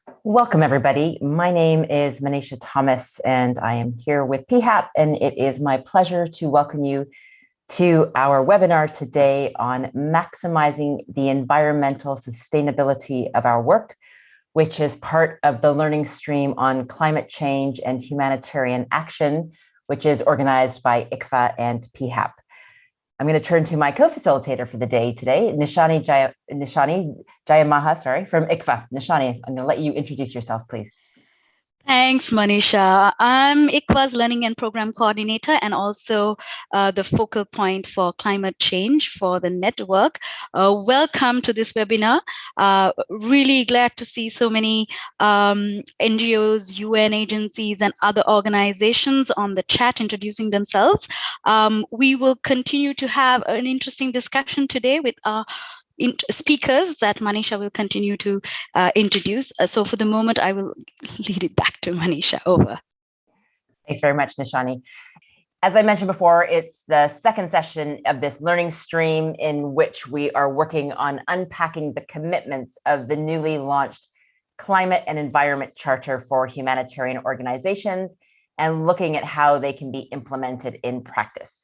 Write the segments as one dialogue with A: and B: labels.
A: Welcome, everybody. My name is Manisha Thomas, and I am here with PHAP, and it is my pleasure to welcome you to our webinar today on maximizing the environmental sustainability of our work, which is part of the learning stream on climate change and humanitarian action, which is organized by ICFA and PHAP. I'm going to turn to my co-facilitator for the day today, Nishani Jayamaha, from ICFA. Nishani, I'm going to let you introduce yourself, please.
B: Thanks, Manisha. I'm ICFA's Learning and Program Coordinator and also the focal point for climate change for the network. Welcome to this webinar. Really glad to see so many NGOs, UN agencies, and other organizations on the chat introducing themselves. We will continue to have an interesting discussion today with our speakers that Manisha will continue to introduce. So for the moment, I will lead it back to Manisha. Over.
A: Thanks very much, Nishani. As I mentioned before, it's the second session of this learning stream in which we are working on unpacking the commitments of the newly launched Climate and Environment Charter for Humanitarian Organizations and looking at how they can be implemented in practice.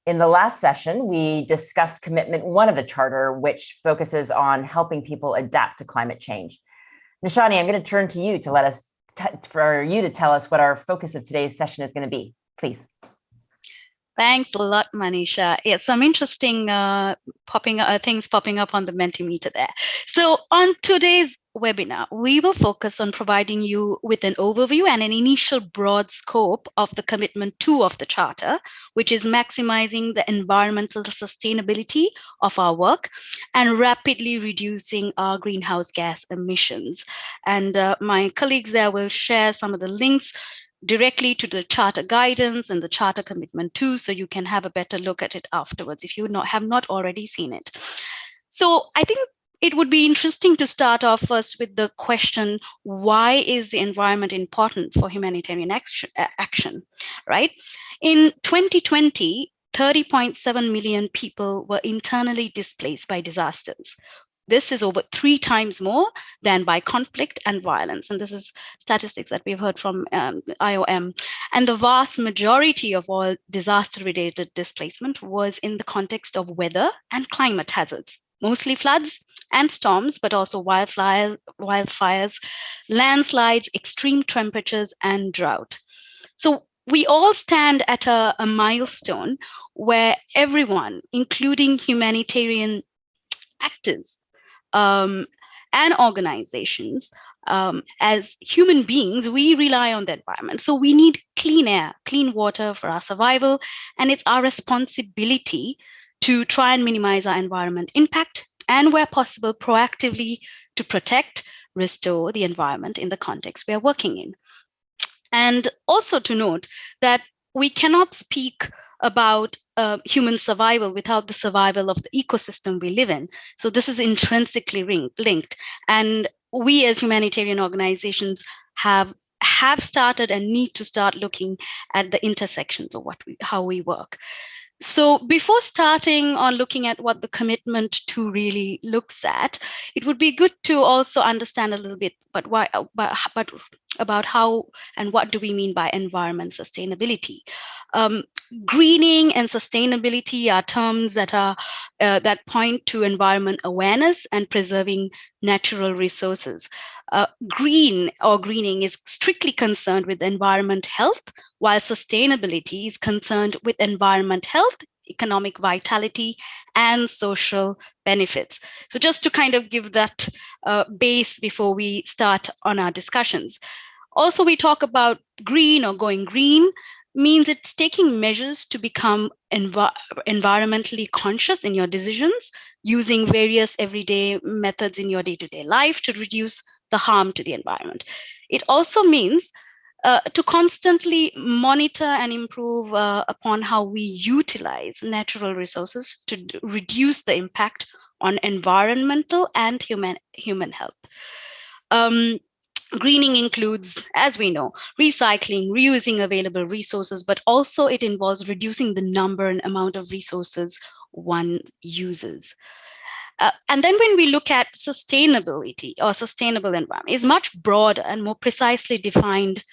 A: In the last session, we discussed commitment one of the charter, which focuses on helping people adapt to climate change. Nishani, I'm going to turn to you to for you to tell us what our focus of today's session is going to be, please.
B: Thanks a lot, Manisha. Yeah, some interesting things popping up on the Mentimeter there. So on today's webinar, we will focus on providing you with an overview and an initial broad scope of the commitment 2 of the Charter, which is maximizing the environmental sustainability of our work and rapidly reducing our greenhouse gas emissions. And my colleagues there will share some of the links directly to the Charter guidance and the Charter commitment 2, so you can have a better look at it afterwards if you have not already seen it. So I think it would be interesting to start off first with the question, why is the environment important for humanitarian action, right? In 2020, 30.7 million people were internally displaced by disasters. This is over 3 times more than by conflict and violence. And this is statistics that we've heard from IOM. And the vast majority of all disaster-related displacement was in the context of weather and climate hazards, mostly floods and storms, but also wildfires, landslides, extreme temperatures, and drought. So we all stand at a milestone where everyone, including humanitarian actors, and organizations, as human beings, we rely on the environment. So we need clean air, clean water for our survival, and it's our responsibility to try and minimize our environment impact and, where possible, proactively to protect, restore the environment in the context we are working in. And also to note that we cannot speak about human survival without the survival of the ecosystem we live in. So this is intrinsically linked. And we as humanitarian organizations have started and need to start looking at the intersections of how we work. So before starting on looking at what the commitment 2 really looks at, it would be good to also understand a little bit about how and what do we mean by environment sustainability. Greening and sustainability are terms that point to environment awareness and preserving natural resources. Greening is strictly concerned with environment health, while sustainability is concerned with environment health, economic vitality, and social benefits. So just to kind of give that base before we start on our discussions. Also, we talk about green or going green means it's taking measures to become environmentally conscious in your decisions, using various everyday methods in your day-to-day life to reduce the harm to the environment. It also means to constantly monitor and improve upon how we utilize natural resources to reduce the impact on environmental and human health. Greening includes, as we know, recycling, reusing available resources, but also it involves reducing the number and amount of resources one uses. And then when we look at sustainability or sustainable environment, is much broader and more precisely defined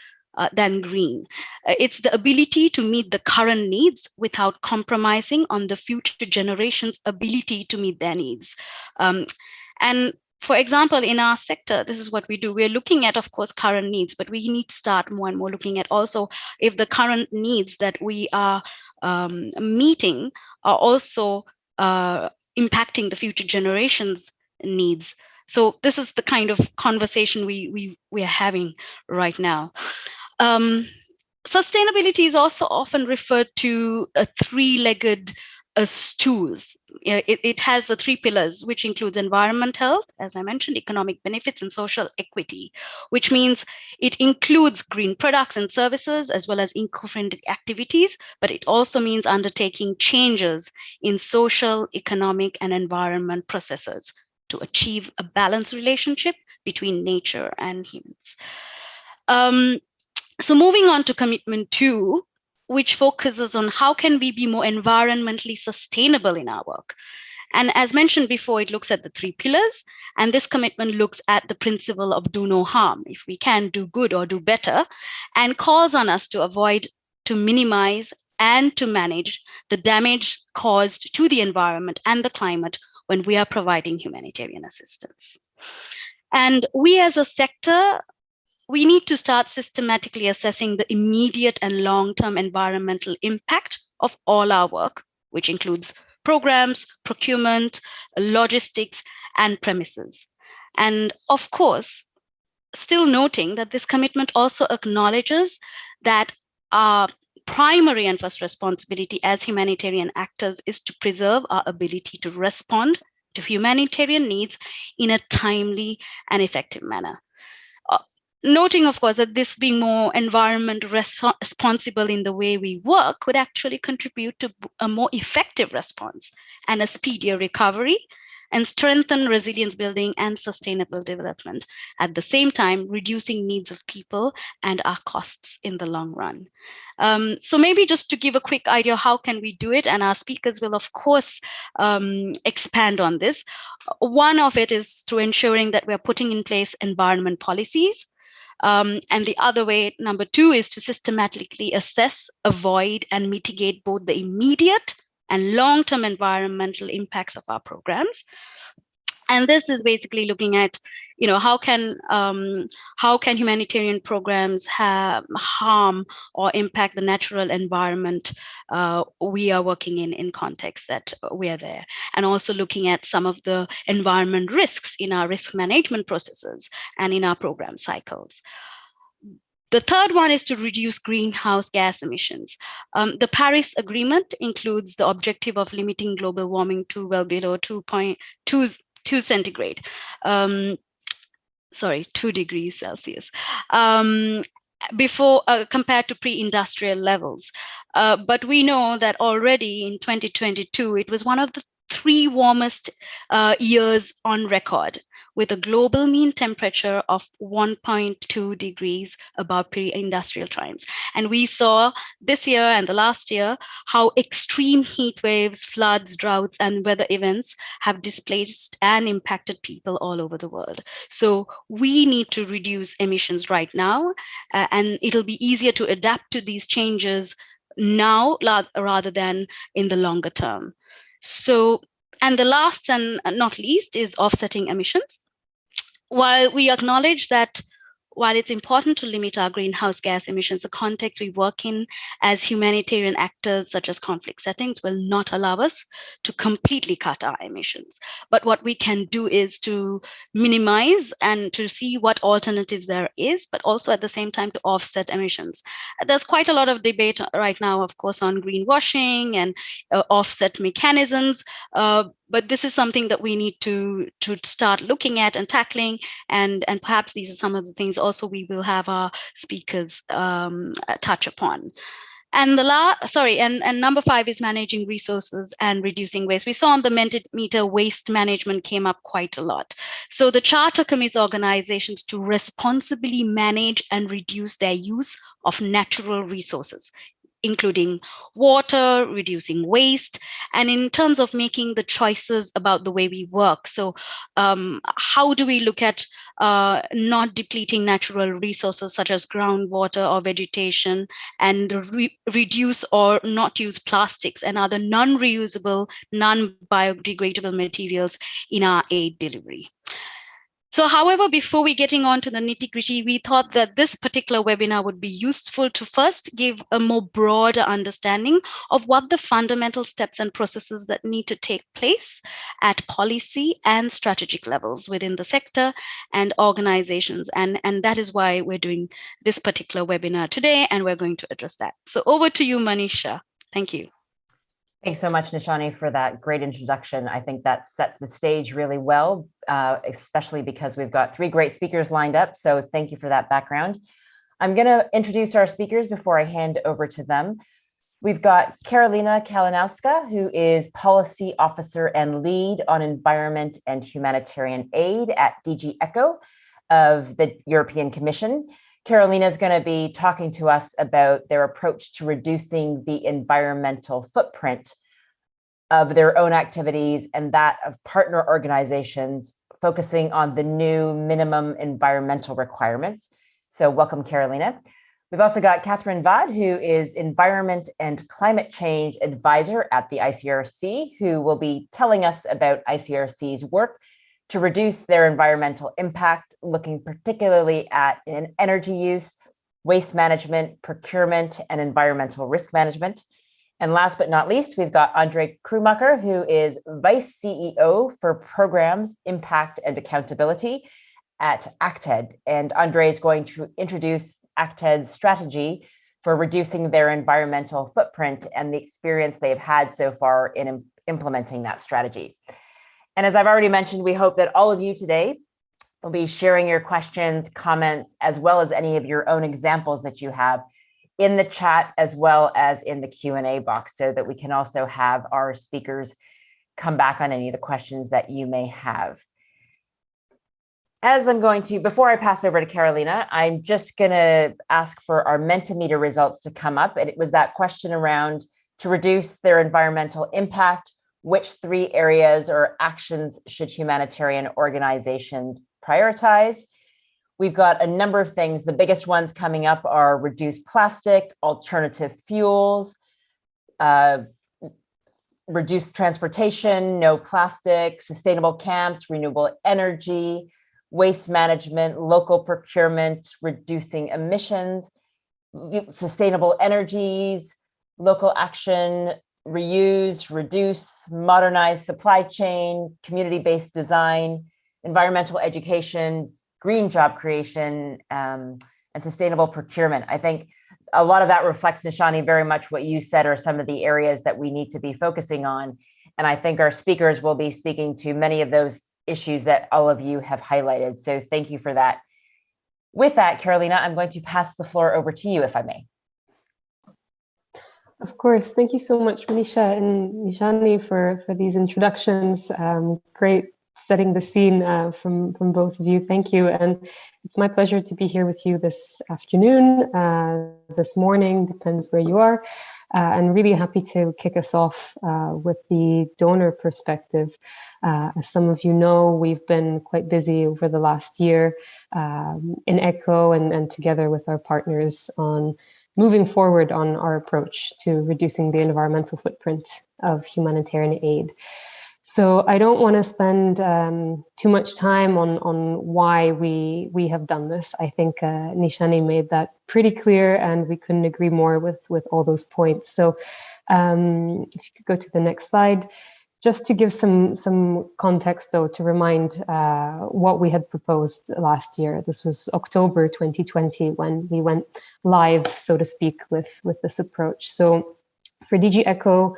B: than green. It's the ability to meet the current needs without compromising on the future generations' ability to meet their needs. And for example, in our sector, this is what we do. We're looking at, of course, current needs, but we need to start more and more looking at also if the current needs that we are meeting are also impacting the future generations' needs. So this is the kind of conversation we are having right now. Sustainability is also often referred to a three-legged stools. It has the three pillars, which includes environment health, as I mentioned, economic benefits, and social equity, which means it includes green products and services, as well as eco-friendly activities, but it also means undertaking changes in social, economic, and environment processes to achieve a balanced relationship between nature and humans. So moving on to commitment 2, which focuses on how can we be more environmentally sustainable in our work. And as mentioned before, it looks at the three pillars, and this commitment looks at the principle of do no harm. If we can do good or do better, and calls on us to avoid, to minimize, and to manage the damage caused to the environment and the climate when we are providing humanitarian assistance. And we as a sector, we need to start systematically assessing the immediate and long-term environmental impact of all our work, which includes programs, procurement, logistics, and premises. And of course, still noting that this commitment also acknowledges that our primary and first responsibility as humanitarian actors is to preserve our ability to respond to humanitarian needs in a timely and effective manner. Noting, of course, that this being more environment responsible in the way we work could actually contribute to a more effective response and a speedier recovery, and strengthen resilience building and sustainable development, at the same time reducing needs of people and our costs in the long run. So maybe just to give a quick idea, how can we do it? And our speakers will, of course, expand on this. One of it is through ensuring that we're putting in place environment policies. And the other way, number 2, is to systematically assess, avoid, and mitigate both the immediate and long-term environmental impacts of our programs. And this is basically looking at, how can humanitarian programs harm or impact the natural environment we are working in context that we are there, and also looking at some of the environment risks in our risk management processes and in our program cycles. The third one is to reduce greenhouse gas emissions. The Paris Agreement includes the objective of limiting global warming to well below 2 centigrade. 2 degrees Celsius, before compared to pre-industrial levels. But we know that already in 2022, it was one of the 3 warmest years on record, with a global mean temperature of 1.2 degrees above pre-industrial times. And we saw this year and the last year how extreme heat waves, floods, droughts, and weather events have displaced and impacted people all over the world. So we need to reduce emissions right now, and it'll be easier to adapt to these changes now rather than in the longer term. So, and the last and not least is offsetting emissions. While we acknowledge that while it's important to limit our greenhouse gas emissions, the context we work in as humanitarian actors, such as conflict settings, will not allow us to completely cut our emissions. But what we can do is to minimize and to see what alternatives there is, but also at the same time to offset emissions. There's quite a lot of debate right now, of course, on greenwashing and offset mechanisms. But this is something that we need to start looking at and tackling, and perhaps these are some of the things also we will have our speakers touch upon. And and number 5 is managing resources and reducing waste. We saw on the Mentimeter waste management came up quite a lot. So the charter commits organizations to responsibly manage and reduce their use of natural resources, including water, reducing waste, and in terms of making the choices about the way we work. So how do we look at not depleting natural resources such as groundwater or vegetation, and reduce or not use plastics and other non-reusable, non-biodegradable materials in our aid delivery. So, however, before we getting on to the nitty-gritty, we thought that this particular webinar would be useful to first give a more broader understanding of what the fundamental steps and processes that need to take place at policy and strategic levels within the sector and organizations. And that is why we're doing this particular webinar today, and we're going to address that. So over to you, Manisha. Thank you.
A: Thanks so much, Nishani, for that great introduction. I think that sets the stage really well, especially because we've got 3 great speakers lined up. So thank you for that background. I'm going to introduce our speakers before I hand over to them. We've got Karolina Kalinowska, who is Policy Officer and Lead on Environment and Humanitarian Aid at DG ECHO of the European Commission. Karolina is going to be talking to us about their approach to reducing the environmental footprint of their own activities and that of partner organizations, focusing on the new minimum environmental requirements. So welcome, Karolina. We've also got Catherine Vade, who is Environment and Climate Change Advisor at the ICRC, who will be telling us about ICRC's work to reduce their environmental impact, looking particularly at energy use, waste management, procurement, and environmental risk management. And last but not least, we've got Andre Krumacher, who is Vice CEO for Programs, Impact, and Accountability at ACTED. And Andre is going to introduce ACTED's strategy for reducing their environmental footprint and the experience they've had so far in implementing that strategy. And as I've already mentioned, we hope that all of you today will be sharing your questions, comments, as well as any of your own examples that you have in the chat, as well as in the Q&A box, so that we can also have our speakers come back on any of the questions that you may have. As I'm going to, before I pass over to Karolina, I'm just going to ask for our Mentimeter results to come up. And it was that question around to reduce their environmental impact, which 3 areas or actions should humanitarian organizations prioritize? We've got a number of things. The biggest ones coming up are reduce plastic, alternative fuels, reduce transportation, no plastic, sustainable camps, renewable energy, waste management, local procurement, reducing emissions, sustainable energies, local action, reuse, reduce, modernize supply chain, community-based design, environmental education, green job creation, and sustainable procurement. I think a lot of that reflects, Nishani, very much what you said are some of the areas that we need to be focusing on. And I think our speakers will be speaking to many of those issues that all of you have highlighted. So thank you for that. With that, Karolina, I'm going to pass the floor over to you, if I may.
C: Of course. Thank you so much, Manisha and Nishani, for these introductions. Great setting the scene from both of you. Thank you. And it's my pleasure to be here with you this afternoon, this morning, depends where you are. And really happy to kick us off with the donor perspective. As some of you know, we've been quite busy over the last year in ECHO and together with our partners on moving forward on our approach to reducing the environmental footprint of humanitarian aid. So I don't want to spend too much time on why we have done this. I think Nishani made that pretty clear, and we couldn't agree more with all those points. So if you could go to the next slide. Just to give some context, though, to remind what we had proposed last year. This was October 2020 when we went live, so to speak, with this approach. So for DG ECHO,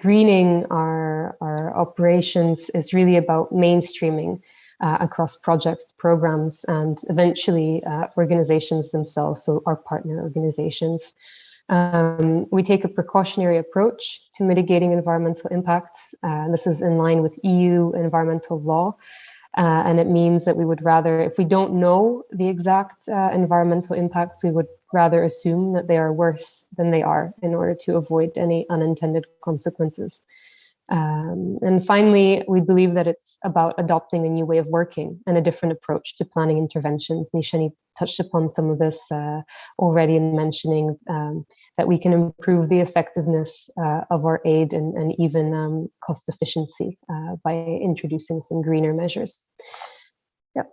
C: greening our operations is really about mainstreaming across projects, programs, and eventually organizations themselves, so our partner organizations. We take a precautionary approach to mitigating environmental impacts. This is in line with EU environmental law. And it means that we would rather, if we don't know the exact environmental impacts, we would rather assume that they are worse than they are in order to avoid any unintended consequences. And finally, we believe that it's about adopting a new way of working and a different approach to planning interventions. Nishani touched upon some of this already in mentioning that we can improve the effectiveness of our aid and even cost efficiency by introducing some greener measures. Yep.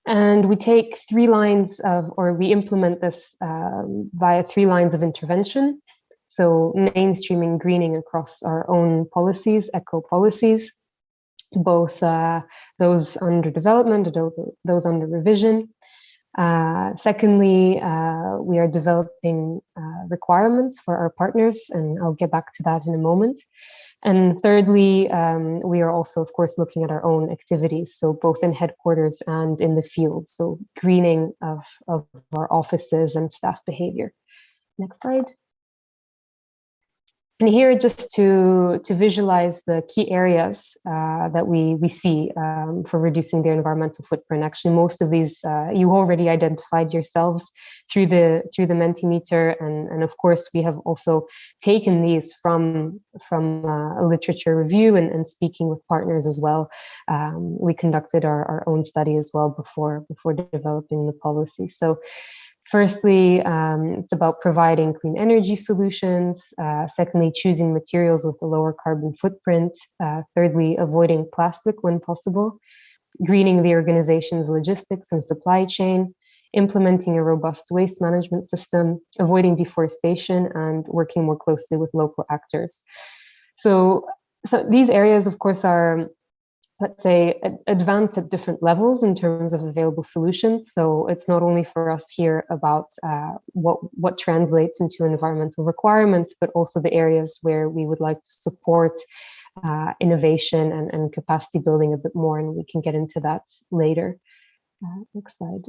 C: And we take 3 lines of, or we implement this via 3 lines of intervention. So mainstreaming greening across our own policies, eco policies, both those under development, those under revision. Secondly, we are developing requirements for our partners, and I'll get back to that in a moment. And thirdly, we are also, of course, looking at our own activities, so both in headquarters and in the field, so greening of our offices and staff behavior. Next slide. And here, just to visualize the key areas that we see for reducing their environmental footprint. Actually, most of these you already identified yourselves through the Mentimeter, and of course we have also taken these from a literature review and speaking with partners as well. We conducted our own study as well before developing the policy. So. Firstly, it's about providing clean energy solutions. Secondly, choosing materials with a lower carbon footprint. Thirdly, avoiding plastic when possible. Greening the organization's logistics and supply chain. Implementing a robust waste management system. Avoiding deforestation and working more closely with local actors. So these areas, of course, are, let's say, advanced at different levels in terms of available solutions. So it's not only for us here about what translates into environmental requirements, but also the areas where we would like to support innovation and capacity building a bit more, and we can get into that later. Next slide.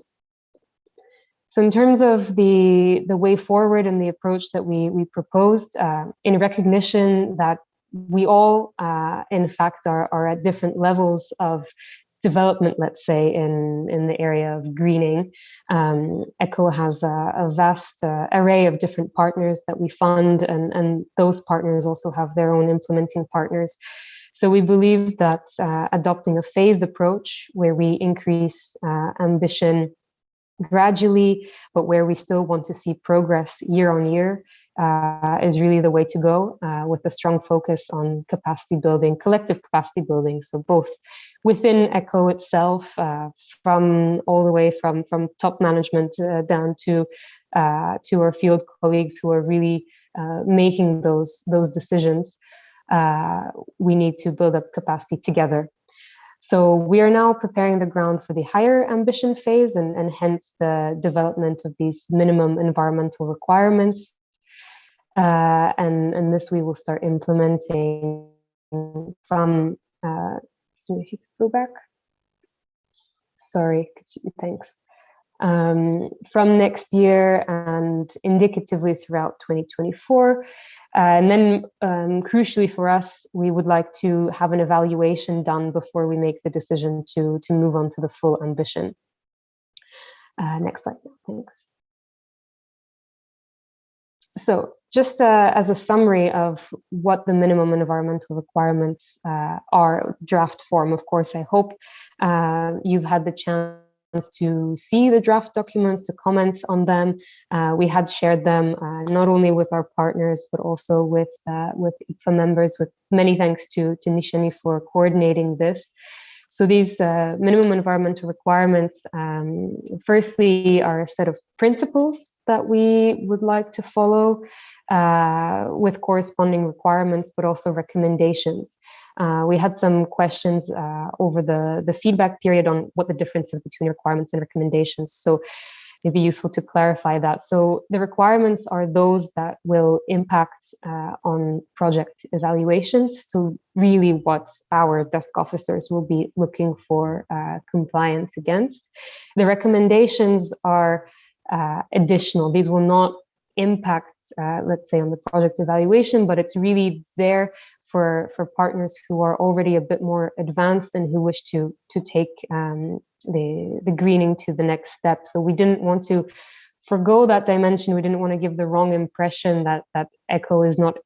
C: So in terms of the way forward and the approach that we proposed, in recognition that we all, in fact, are at different levels of development, let's say, in the area of greening. ECHO has a vast array of different partners that we fund, and those partners also have their own implementing partners. So we believe that adopting a phased approach where we increase ambition gradually, but where we still want to see progress year on year is really the way to go, with a strong focus on capacity building, collective capacity building. So both within ECHO itself, from all the way from top management down to our field colleagues who are really making those decisions. We need to build up capacity together. So we are now preparing the ground for the higher ambition phase, and hence the development of these minimum environmental requirements. And this we will start implementing from, so if you could go back. Sorry, thanks. From next year and indicatively throughout 2024. And then crucially for us, we would like to have an evaluation done before we make the decision to move on to the full ambition. Next slide, thanks. So just as a summary of what the minimum environmental requirements are, draft form, of course, I hope you've had the chance to see the draft documents, to comment on them. We had shared them not only with our partners, but also with ICFA members, with many thanks to Nishani for coordinating this. So these minimum environmental requirements, firstly, are a set of principles that we would like to follow with corresponding requirements, but also recommendations. We had some questions over the feedback period on what the difference is between requirements and recommendations. So it'd be useful to clarify that. So the requirements are those that will impact on project evaluations. So really what our desk officers will be looking for compliance against. The recommendations are additional. These will not impact, let's say, on the project evaluation, but it's really there for partners who are already a bit more advanced and who wish to take the greening to the next step. So we didn't want to forgo that dimension. We didn't want to give the wrong impression that ECHO is not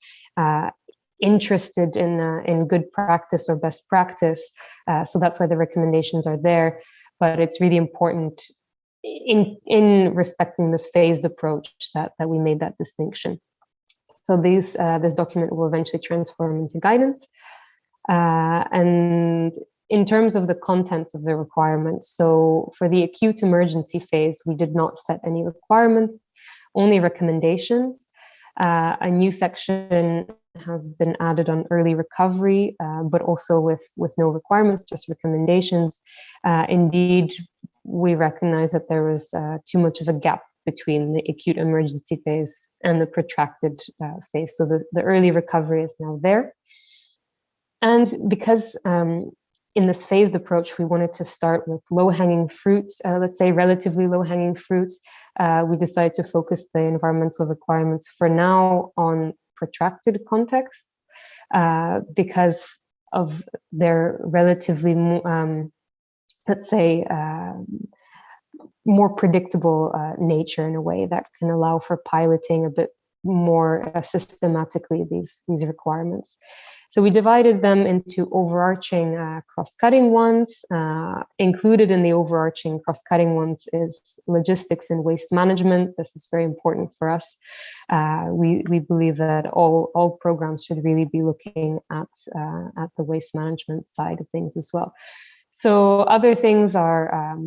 C: interested in good practice or best practice. So that's why the recommendations are there. But it's really important in respecting this phased approach that we made that distinction. So this document will eventually transform into guidance. And in terms of the contents of the requirements, so for the acute emergency phase, we did not set any requirements, only recommendations. A new section has been added on early recovery, but also with no requirements, just recommendations. Indeed, we recognize that there was too much of a gap between the acute emergency phase and the protracted phase. So the early recovery is now there. And because in this phased approach, we wanted to start with low-hanging fruits, let's say relatively low-hanging fruits, we decided to focus the environmental requirements for now on protracted contexts because of their relatively, let's say, more predictable nature in a way that can allow for piloting a bit more systematically these requirements. So we divided them into overarching cross-cutting ones. Included in the overarching cross-cutting ones is logistics and waste management. This is very important for us. We believe that all programs should really be looking at the waste management side of things as well. So other things are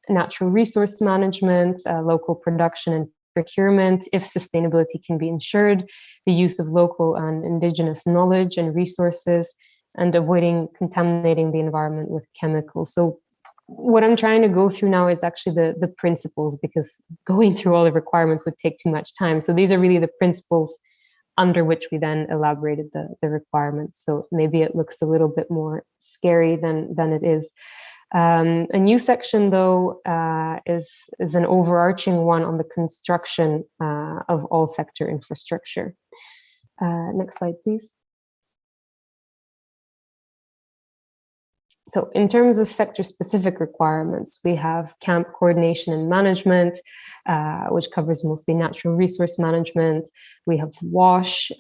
C: natural resource management, local production and procurement, if sustainability can be ensured, the use of local and indigenous knowledge and resources, and avoiding contaminating the environment with chemicals. So what I'm trying to go through now is actually the principles, because going through all the requirements would take too much time. So these are really the principles under which we then elaborated the requirements. So maybe it looks a little bit more scary than it is. A new section, though, is an overarching one on the construction of all sector infrastructure. Next slide, please. So in terms of sector-specific requirements, we have camp coordination and management, which covers mostly natural resource management. We have WASH,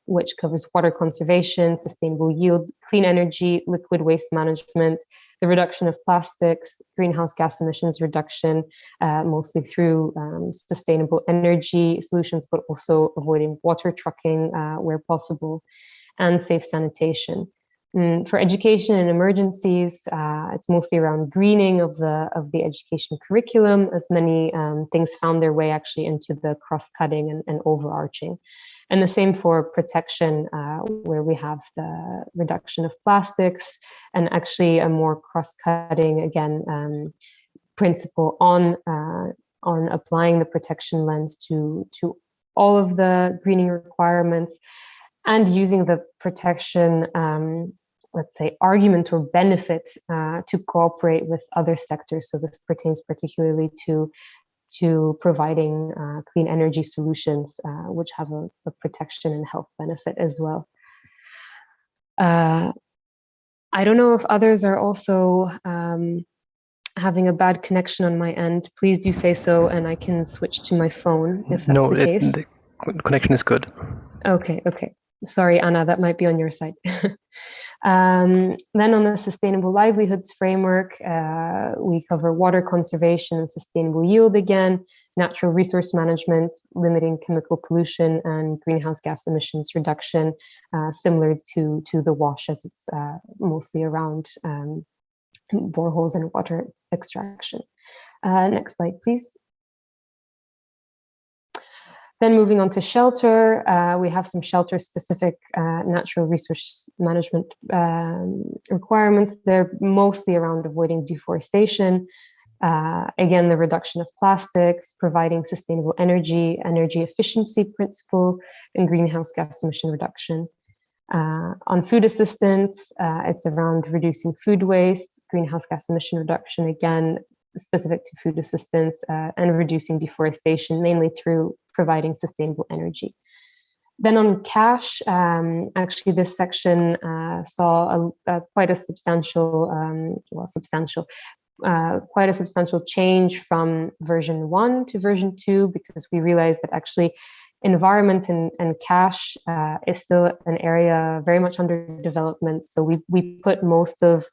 C: which covers water conservation, sustainable yield, clean energy, liquid waste management, the reduction of plastics, greenhouse gas emissions reduction, mostly through sustainable energy solutions, but also avoiding water trucking where possible, and safe sanitation. For education and emergencies, it's mostly around greening of the education curriculum, as many things found their way actually into the cross-cutting and overarching. And the same for protection, where we have the reduction of plastics and actually a more cross-cutting, again, principle on applying the protection lens to all of the greening requirements, and using the protection, let's say, argument or benefit to cooperate with other sectors. So this pertains particularly to providing clean energy solutions, which have a protection and health benefit as well. I don't know if others are also having a bad connection on my end. Please do say so, and I can switch to my phone if that's the case.
D: The connection is good.
C: Okay. Sorry, Anna, that might be on your side. Then on the sustainable livelihoods framework, we cover water conservation and sustainable yield again, natural resource management, limiting chemical pollution, and greenhouse gas emissions reduction, similar to the WASH, as it's mostly around boreholes and water extraction. Next slide, please. Then moving on to shelter, we have some shelter-specific natural resource management requirements. They're mostly around avoiding deforestation, again, the reduction of plastics, providing sustainable energy efficiency principle, and greenhouse gas emission reduction. On food assistance, it's around reducing food waste, greenhouse gas emission reduction, again, specific to food assistance, and reducing deforestation, mainly through providing sustainable energy. Then on cash, actually this section saw quite a substantial, quite a substantial change from version 1 to version 2, because we realized that actually environment and cash is still an area very much under development. So we put most of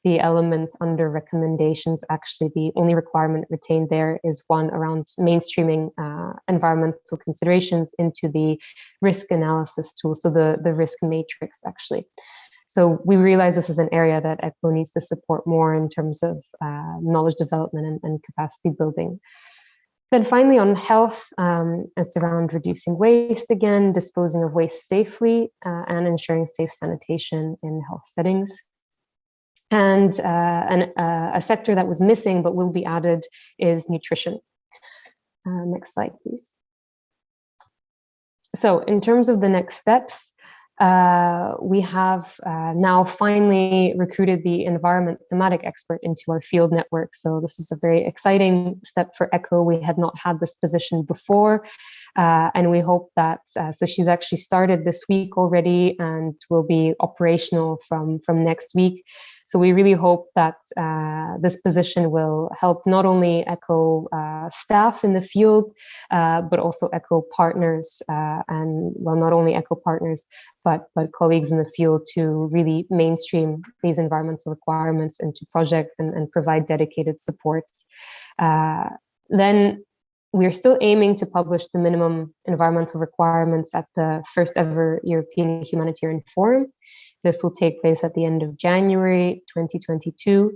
C: the elements under recommendations. Actually, the only requirement retained there is one around mainstreaming environmental considerations into the risk analysis tool, so the risk matrix, actually. So we realize this is an area that ECHO needs to support more in terms of knowledge development and capacity building. Then finally, on health, it's around reducing waste again, disposing of waste safely, and ensuring safe sanitation in health settings. And a sector that was missing but will be added is nutrition. Next slide, please. So in terms of the next steps, we have now finally recruited the environment thematic expert into our field network. So this is a very exciting step for ECHO. We had not had this position before, and we hope that, so she's actually started this week already and will be operational from next week. So we really hope that this position will help not only ECHO staff in the field, but also ECHO partners, and well, not only ECHO partners, but colleagues in the field, to really mainstream these environmental requirements into projects and provide dedicated supports. Then we're still aiming to publish the minimum environmental requirements at the first ever European Humanitarian Forum. This will take place at the end of January 2022.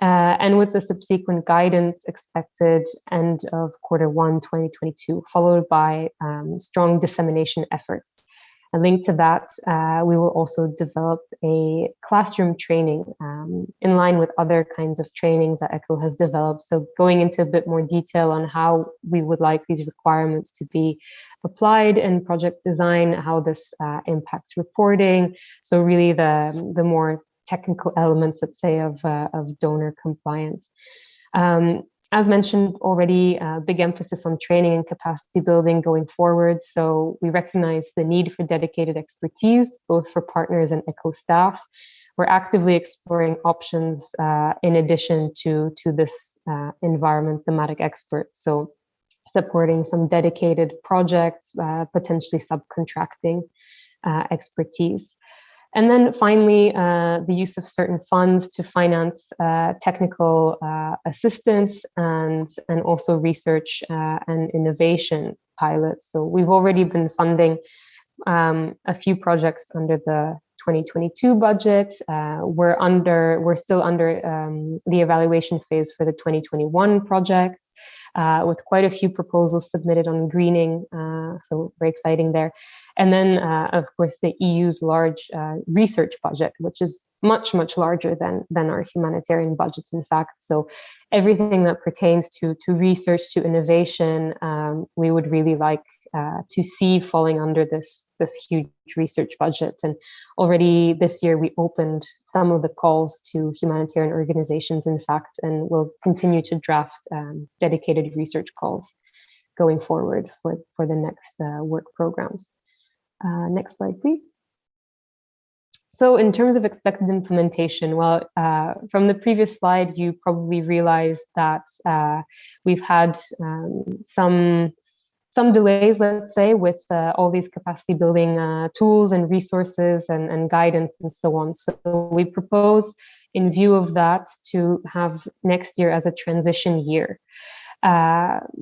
C: And with the subsequent guidance expected end of Q1 2022, followed by strong dissemination efforts. A link to that, we will also develop a classroom training in line with other kinds of trainings that ECHO has developed. So going into a bit more detail on how we would like these requirements to be applied in project design, how this impacts reporting. So really the more technical elements, let's say, of donor compliance. As mentioned already, big emphasis on training and capacity building going forward. So we recognize the need for dedicated expertise, both for partners and ECHO staff. We're actively exploring options in addition to this environment thematic expert. So supporting some dedicated projects, potentially subcontracting expertise. And then finally, the use of certain funds to finance technical assistance and also research and innovation pilots. So we've already been funding a few projects under the 2022 budget. We're still under the evaluation phase for the 2021 projects, with quite a few proposals submitted on greening. So very exciting there. And then, of course, the EU's large research budget, which is much, much larger than our humanitarian budgets, in fact. So everything that pertains to research, to innovation, we would really like to see falling under this huge research budget. And already this year, we opened some of the calls to humanitarian organizations, in fact, and we'll continue to draft dedicated research calls going forward for the next work programs. Next slide, please. So in terms of expected implementation, well, from the previous slide, you probably realized that we've had some delays, let's say, with all these capacity building tools and resources and guidance and so on. So we propose, in view of that, to have next year as a transition year,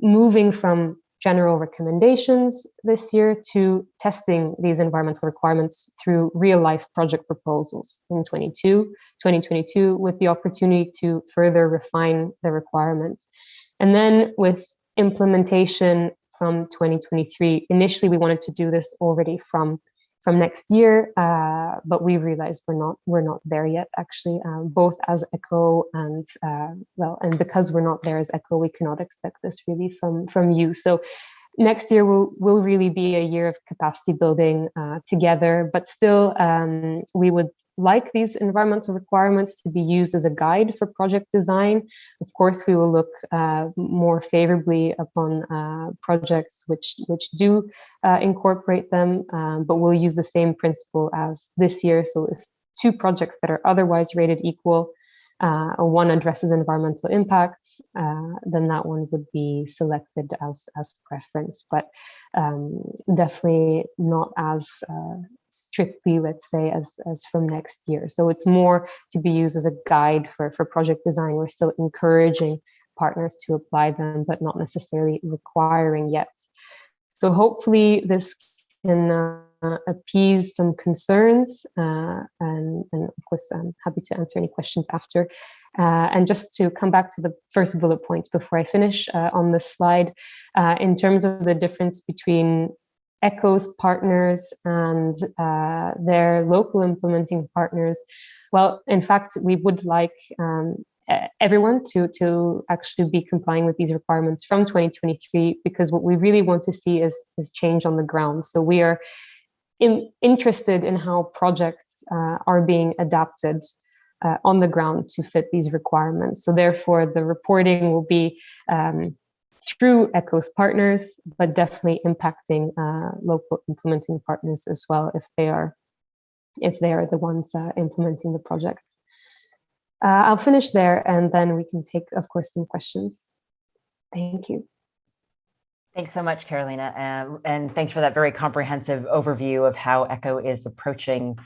C: moving from general recommendations this year to testing these environmental requirements through real-life project proposals in 2022, with the opportunity to further refine the requirements. And then with implementation from 2023, initially we wanted to do this already from next year, but we realized we're not there yet, actually, both as ECHO and and because we're not there as ECHO, we cannot expect this really from you. So next year will really be a year of capacity building together, but still we would like these environmental requirements to be used as a guide for project design. Of course, we will look more favorably upon projects which do incorporate them, but we'll use the same principle as this year. So if two projects that are otherwise rated equal one addresses environmental impacts, then that one would be selected as preference, but definitely not as strictly, let's say, as from next year. So it's more to be used as a guide for project design. We're still encouraging partners to apply them, but not necessarily requiring yet. So hopefully this can appease some concerns, and of course I'm happy to answer any questions after. And just to come back to the first bullet point before I finish on this slide, in terms of the difference between ECHO's partners and their local implementing partners, well, in fact, we would like everyone to actually be complying with these requirements from 2023, because what we really want to see is change on the ground. So we are interested in how projects are being adapted on the ground to fit these requirements. So therefore, the reporting will be through ECHO's partners, but definitely impacting local implementing partners as well, if they are the ones implementing the projects. I'll finish there, and then we can take, of course, some questions. Thank you.
A: Thanks so much, Carolina, and thanks for that very comprehensive overview of how ECHO is approaching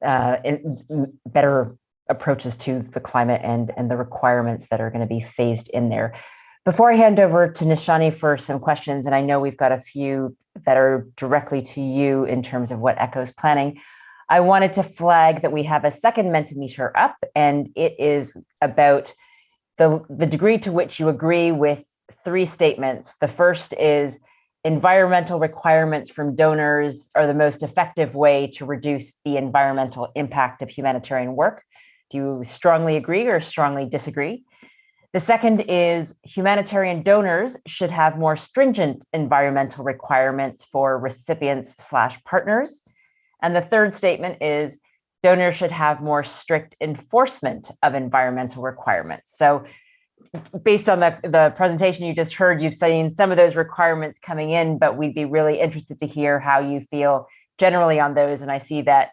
A: better approaches to the climate and the requirements that are going to be phased in there. Before I hand over to Nishani for some questions, and I know we've got a few that are directly to you in terms of what ECHO is planning, I wanted to flag that we have a second Mentimeter up, and it is about the degree to which you agree with three statements. The first is environmental requirements from donors are the most effective way to reduce the environmental impact of humanitarian work. Do you strongly agree or strongly disagree? The second is humanitarian donors should have more stringent environmental requirements for recipients/partners. And the third statement is donors should have more strict enforcement of environmental requirements. So based on the presentation you just heard, you've seen some of those requirements coming in, but we'd be really interested to hear how you feel generally on those. And I see that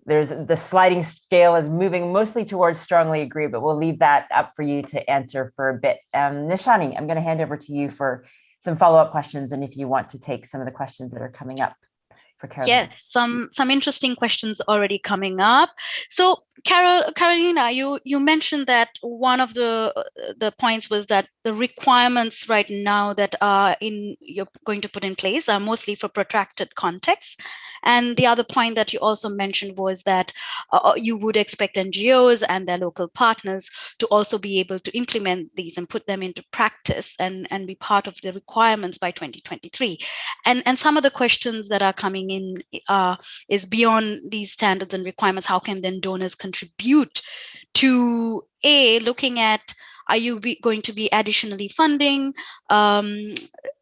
A: there's the sliding scale is moving mostly towards strongly agree, but we'll leave that up for you to answer for a bit. Nishani, I'm going to hand over to you for some follow-up questions, and if you want to take some of the questions that are coming up.
B: Yes, some interesting questions already coming up. So Carolina, you mentioned that one of the points was that the requirements right now that you're going to put in place are mostly for protracted contexts. And the other point that you also mentioned was that you would expect NGOs and their local partners to also be able to implement these and put them into practice and be part of the requirements by 2023. And some of the questions that are coming in is beyond these standards and requirements, how can then donors contribute to looking at, are you going to be additionally funding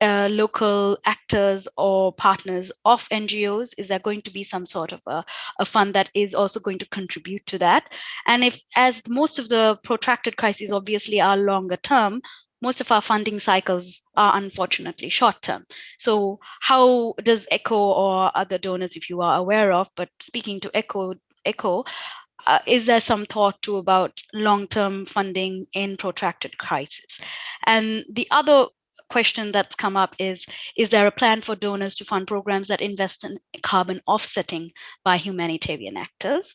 B: local actors or partners of NGOs? Is there going to be some sort of a fund that is also going to contribute to that? And as most of the protracted crises obviously are longer term, most of our funding cycles are unfortunately short term. So how does ECHO or other donors, if you are aware of, but speaking to ECHO, is there some thought to about long-term funding in protracted crisis? And the other question that's come up is there a plan for donors to fund programs that invest in carbon offsetting by humanitarian actors?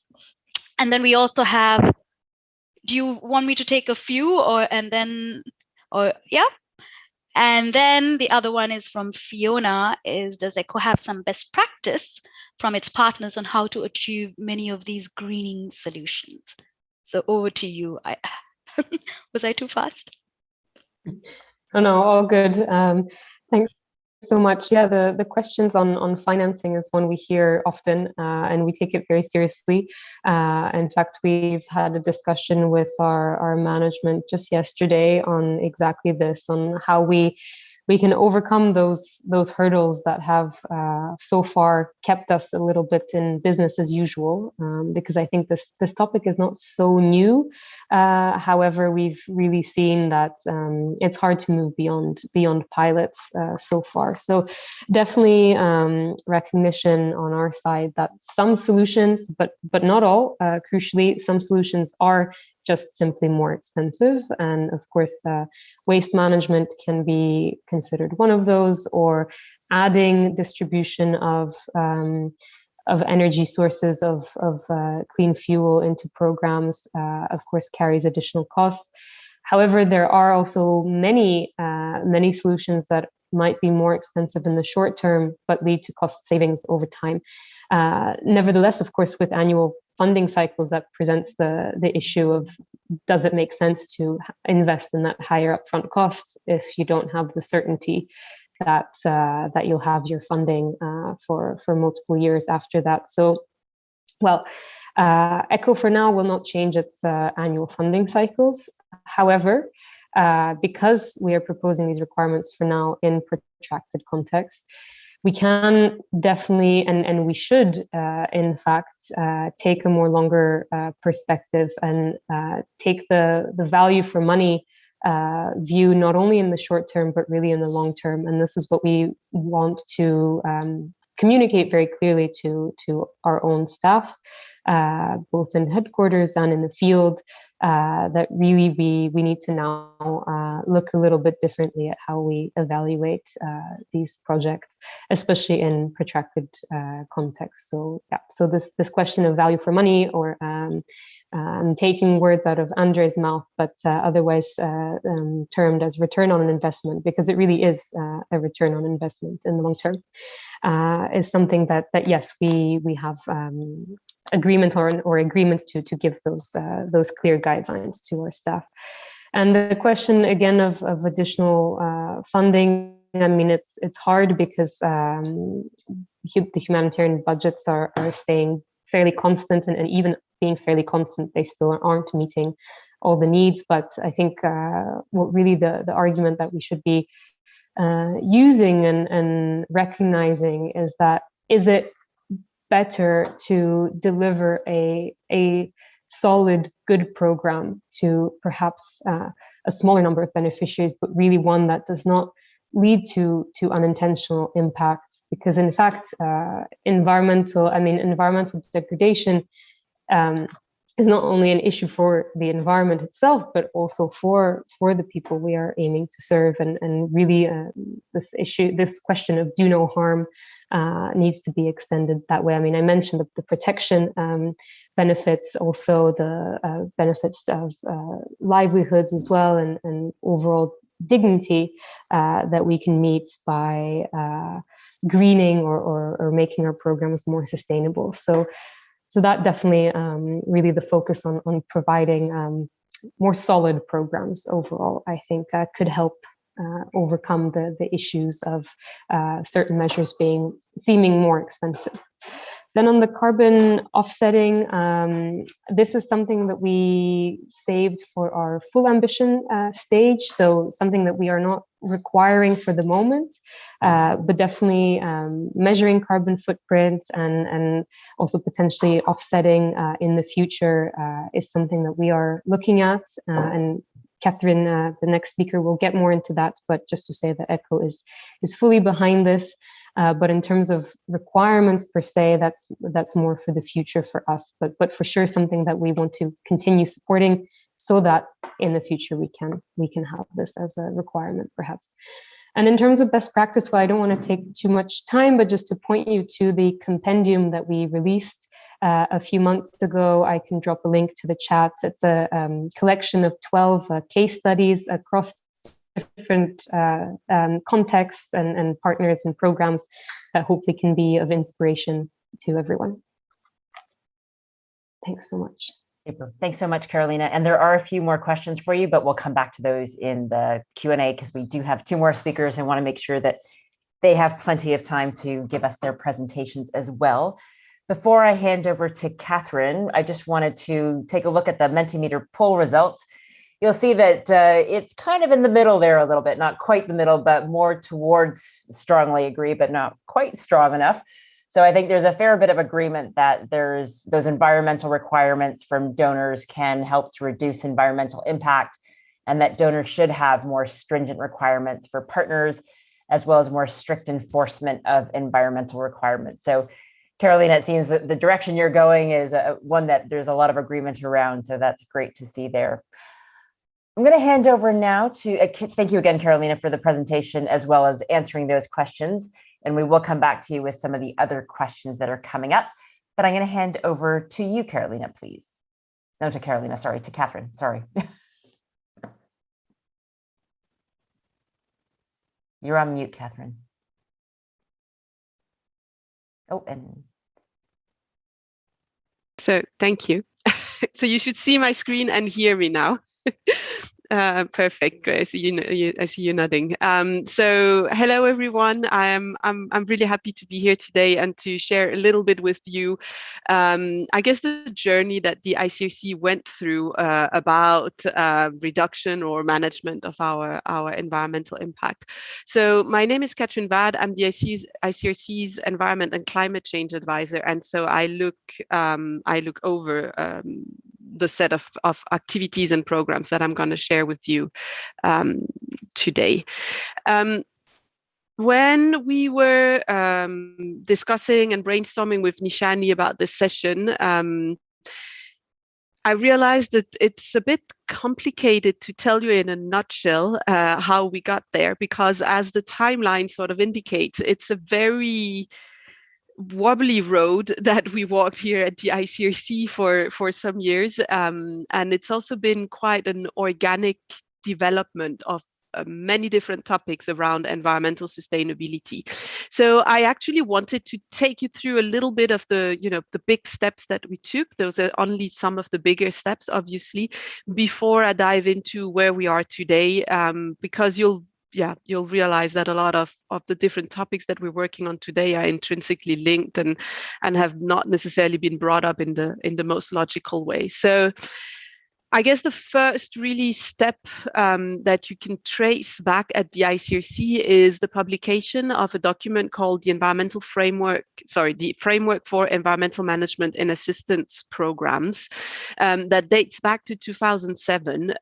B: And then we also have, do you want me to take a few and then and then the other one is from Fiona, does ECHO have some best practice from its partners on how to achieve many of these greening solutions? So over to you. Was I too fast?
C: Oh, no, all good. Thanks so much. Yeah, the questions on financing is one we hear often, and we take it very seriously. In fact, we've had a discussion with our management just yesterday on exactly this, on how we can overcome those hurdles that have so far kept us a little bit in business as usual, because I think this topic is not so new. However, we've really seen that it's hard to move beyond pilots so far. So definitely recognition on our side that some solutions, but not all, crucially, some solutions are just simply more expensive. And of course, waste management can be considered one of those, or adding distribution of energy sources of clean fuel into programs, of course, carries additional costs. However, there are also many solutions that might be more expensive in the short term, but lead to cost savings over time. Nevertheless, of course, with annual funding cycles, that presents the issue of, does it make sense to invest in that higher upfront cost if you don't have the certainty that you'll have your funding for multiple years after that? So, well, ECHO for now will not change its annual funding cycles. However, because we are proposing these requirements for now in protracted context, we can definitely, and we should, in fact, take a more longer perspective and take the value for money view, not only in the short term, but really in the long term. And this is what we want to communicate very clearly to our own staff, both in headquarters and in the field, that really we need to now look a little bit differently at how we evaluate these projects, especially in protracted context. So yeah, so this question of value for money, or I'm taking words out of Andre's mouth, but otherwise termed as return on an investment, because it really is a return on investment in the long term, is something that yes, we have agreement or agreements to give those clear guidelines to our staff. And the question again of additional funding, I mean, it's hard because the humanitarian budgets are staying fairly constant, and even being fairly constant, they still aren't meeting all the needs. But I think what really the argument that we should be using and recognizing is that, is it better to deliver a solid, good program to perhaps a smaller number of beneficiaries, but really one that does not lead to unintentional impacts? Because in fact, environmental degradation is not only an issue for the environment itself, but also for the people we are aiming to serve. And really, this question of do no harm needs to be extended that way. I mean, I mentioned the protection benefits, also the benefits of livelihoods as well, and overall dignity that we can meet by greening or making our programs more sustainable. So that definitely really the focus on providing more solid programs overall, I think could help overcome the issues of certain measures seeming more expensive. Then on the carbon offsetting, this is something that we saved for our full ambition stage. So something that we are not requiring for the moment, but definitely measuring carbon footprints and also potentially offsetting in the future is something that we are looking at. And Catherine, the next speaker, will get more into that, but just to say that ECHO is fully behind this. But in terms of requirements per se, that's more for the future for us. But for sure, something that we want to continue supporting, so that in the future we can have this as a requirement, perhaps. And in terms of best practice, well, I don't want to take too much time, but just to point you to the compendium that we released a few months ago. I can drop a link to the chat. It's a collection of 12 case studies across different contexts and partners and programs that hopefully can be of inspiration to everyone. Thanks so much.
A: Super. Thanks so much, Carolina. And there are a few more questions for you, but we'll come back to those in the Q&A, because we do have 2 more speakers and want to make sure that they have plenty of time to give us their presentations as well. Before I hand over to Catherine, I just wanted to take a look at the Mentimeter poll results. You'll see that it's kind of in the middle there a little bit, not quite the middle, but more towards strongly agree, but not quite strong enough. So I think there's a fair bit of agreement that there's those environmental requirements from donors can help to reduce environmental impact, and that donors should have more stringent requirements for partners, as well as more strict enforcement of environmental requirements. So Carolina, it seems that the direction you're going is one that there's a lot of agreement around. So that's great to see there. I'm going to hand over now to, thank you again, Carolina, for the presentation, as well as answering those questions. And we will come back to you with some of the other questions that are coming up. But I'm going to hand over to you, Carolina, please. No, to Carolina, sorry, to Catherine, sorry. You're on mute, Catherine. Oh, and.
D: So thank you. So you should see my screen and hear me now. Perfect, great. I see you nodding. So hello everyone. I'm really happy to be here today and to share a little bit with you. I guess the journey that the ICRC went through about reduction or management of our environmental impact. So my name is Katrin Vad. I'm the ICRC's Environment and Climate Change Advisor, and so I look over the set of activities and programs that I'm going to share with you today. When we were discussing and brainstorming with Nishani about this session, I realized that it's a bit complicated to tell you in a nutshell how we got there, because as the timeline sort of indicates, it's a very wobbly road that we walked here at the ICRC for some years, and it's also been quite an organic development of many different topics around environmental sustainability. So I actually wanted to take you through a little bit of the big steps that we took. Those are only some of the bigger steps, obviously, before I dive into where we are today, because you'll realize that a lot of the different topics that we're working on today are intrinsically linked and have not necessarily been brought up in the most logical way. So I guess the first really step that you can trace back at the ICRC is the publication of a document called the Framework for Environmental Management and Assistance Programs that dates back to 2007.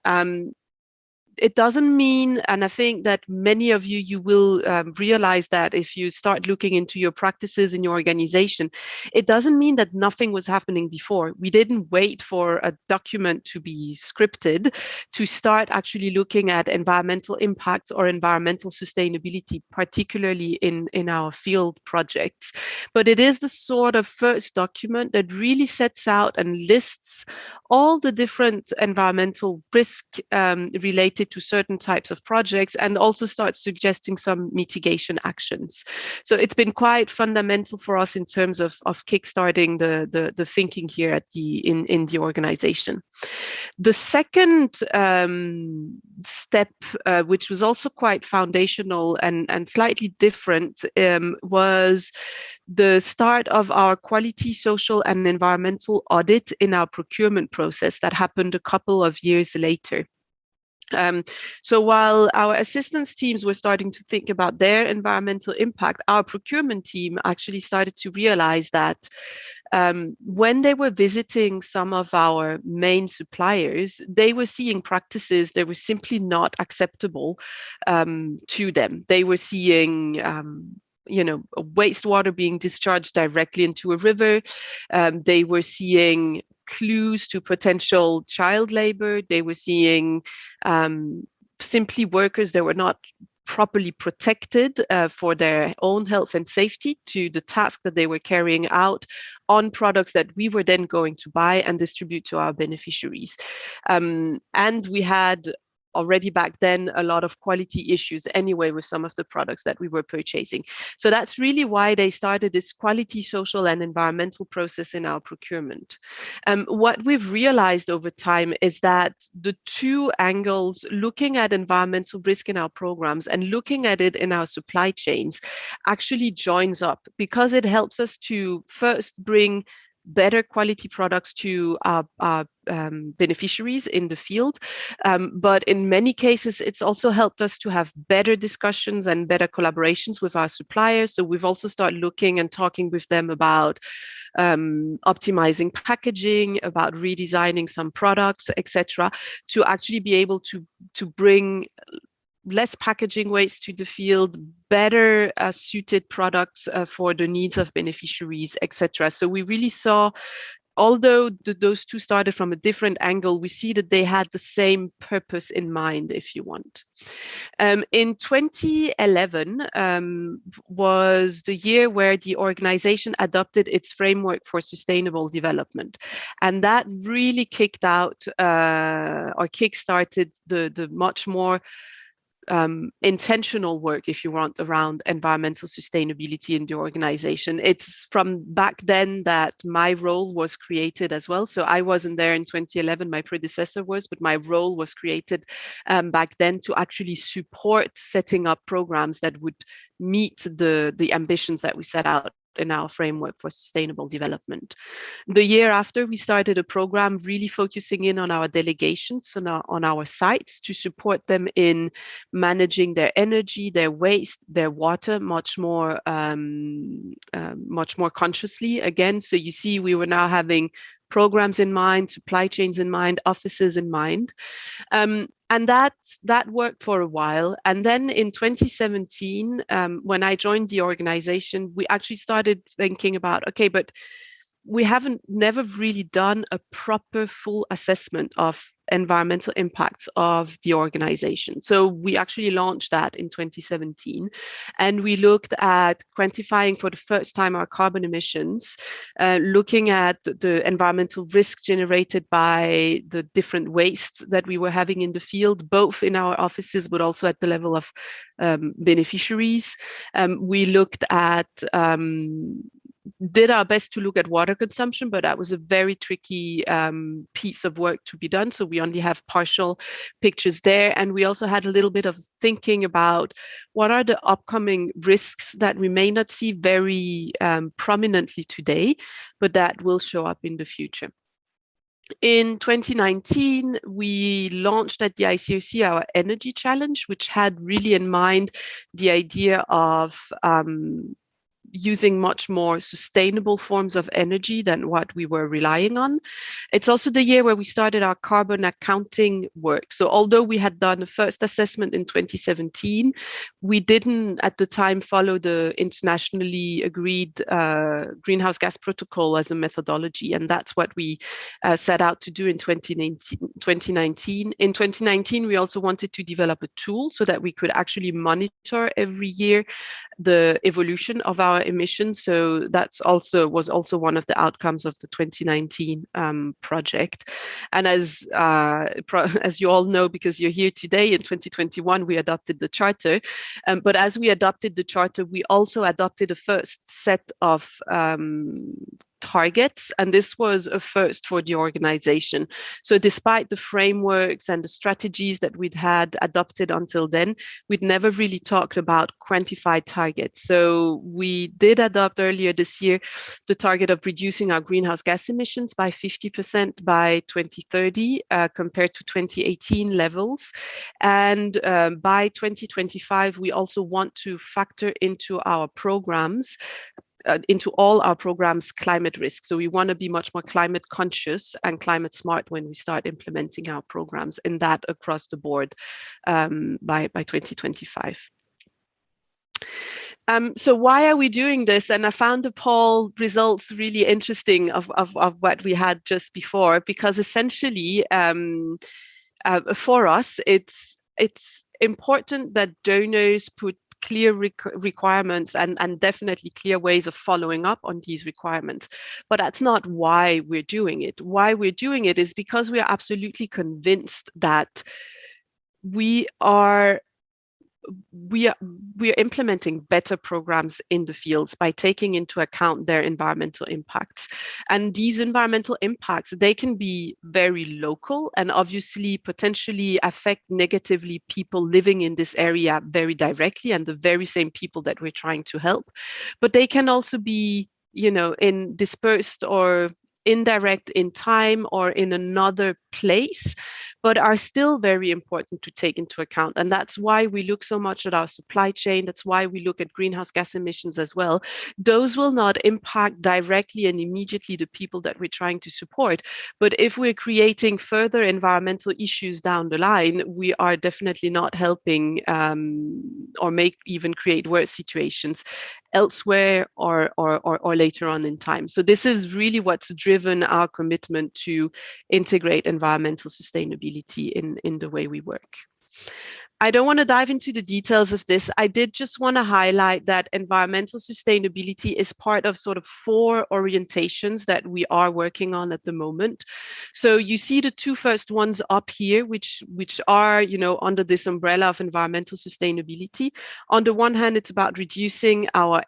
D: It doesn't mean, and I think that many of you will realize that if you start looking into your practices in your organization, it doesn't mean that nothing was happening before. We didn't wait for a document to be scripted to start actually looking at environmental impacts or environmental sustainability, particularly in our field projects. But it is the sort of first document that really sets out and lists all the different environmental risk related to certain types of projects, and also starts suggesting some mitigation actions. So it's been quite fundamental for us in terms of kickstarting the thinking here at in the organization. The second step, which was also quite foundational and slightly different, was the start of our quality, social, and environmental audit in our procurement process that happened a couple of years later. So while our assistance teams were starting to think about their environmental impact, our procurement team actually started to realize that when they were visiting some of our main suppliers, they were seeing practices that were simply not acceptable to them. They were seeing wastewater being discharged directly into a river. They were seeing clues to potential child labor. They were seeing simply workers that were not properly protected for their own health and safety to the task that they were carrying out on products that we were then going to buy and distribute to our beneficiaries. And we had already back then a lot of quality issues anyway with some of the products that we were purchasing. So that's really why they started this quality, social, and environmental process in our procurement. What we've realized over time is that the two angles, looking at environmental risk in our programs and looking at it in our supply chains, actually joins up, because it helps us to first bring better quality products to our beneficiaries in the field. But in many cases, it's also helped us to have better discussions and better collaborations with our suppliers. So we've also started looking and talking with them about optimizing packaging, about redesigning some products, etc., to actually be able to bring less packaging waste to the field, better suited products for the needs of beneficiaries, etc. So we really saw, although those two started from a different angle, we see that they had the same purpose in mind, if you want. In 2011 was the year where the organization adopted its framework for sustainable development. And that really kicked out or kickstarted the much more intentional work, if you want, around environmental sustainability in the organization. It's from back then that my role was created as well. So I wasn't there in 2011, my predecessor was, but my role was created back then to actually support setting up programs that would meet the ambitions that we set out in our framework for sustainable development. The year after, we started a program really focusing in on our delegations, on our sites, to support them in managing their energy, their waste, their water much more consciously again. So you see, we were now having programs in mind, supply chains in mind, offices in mind. And that worked for a while. And then in 2017, when I joined the organization, we actually started thinking about, okay, but we never really done a proper full assessment of environmental impacts of the organization. So we actually launched that in 2017, and we looked at quantifying for the first time our carbon emissions, looking at the environmental risk generated by the different wastes that we were having in the field, both in our offices, but also at the level of beneficiaries. We looked at did our best to look at water consumption, but that was a very tricky piece of work to be done. So we only have partial pictures there. And we also had a little bit of thinking about what are the upcoming risks that we may not see very prominently today, but that will show up in the future. In 2019, we launched at the ICRC our energy challenge, which had really in mind the idea of using much more sustainable forms of energy than what we were relying on. It's also the year where we started our carbon accounting work. So although we had done the first assessment in 2017, we didn't at the time follow the internationally agreed greenhouse gas protocol as a methodology. And that's what we set out to do in 2019. In 2019, we also wanted to develop a tool so that we could actually monitor every year the evolution of our emissions. So that's was also one of the outcomes of the 2019 project. And as you all know, because you're here today, in 2021 we adopted the charter. But as we adopted the charter, we also adopted a first set of targets, and this was a first for the organization. So despite the frameworks and the strategies that we'd had adopted until then, we'd never really talked about quantified targets. So we did adopt earlier this year the target of reducing our greenhouse gas emissions by 50% by 2030 compared to 2018 levels. And by 2025, we also want to factor into our programs into all our programs climate risk. So we want to be much more climate conscious and climate smart when we start implementing our programs, and that across the board by 2025. So why are we doing this? And I found the poll results really interesting of what we had just before, because essentially for us, it's important that donors put clear requirements and definitely clear ways of following up on these requirements. But that's not why we're doing it. Why we're doing it is because we are absolutely convinced that we are implementing better programs in the fields by taking into account their environmental impacts. And these environmental impacts, they can be very local and obviously potentially affect negatively people living in this area very directly, and the very same people that we're trying to help. But they can also be, in dispersed or indirect in time or in another place, but are still very important to take into account. And that's why we look so much at our supply chain. That's why we look at greenhouse gas emissions as well. Those will not impact directly and immediately the people that we're trying to support. But if we're creating further environmental issues down the line, we are definitely not helping or even create worse situations elsewhere or later on in time. So this is really what's driven our commitment to integrate environmental sustainability in the way we work. I don't want to dive into the details of this. I did just want to highlight that environmental sustainability is part of sort of 4 orientations that we are working on at the moment. So you see the 2 first ones up here, which are, under this umbrella of environmental sustainability. On the one hand, it's about reducing our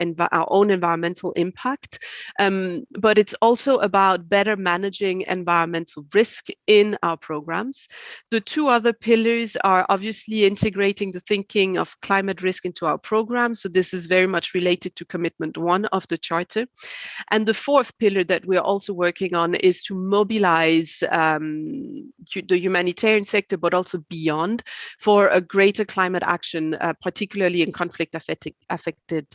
D: own environmental impact, but it's also about better managing environmental risk in our programs. The 2 other pillars are obviously integrating the thinking of climate risk into our program. So this is very much related to commitment 1 of the Charter. And the 4th pillar that we're also working on is to mobilize the humanitarian sector, but also beyond, for a greater climate action, particularly in conflict-affected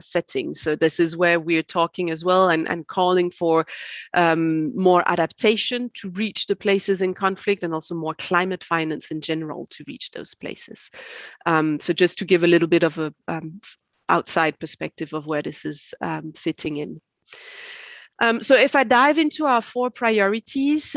D: settings. So this is where we're talking as well and calling for more adaptation to reach the places in conflict, and also more climate finance in general to reach those places. So just to give a little bit of a outside perspective of where this is fitting in. So if I dive into our 4 priorities,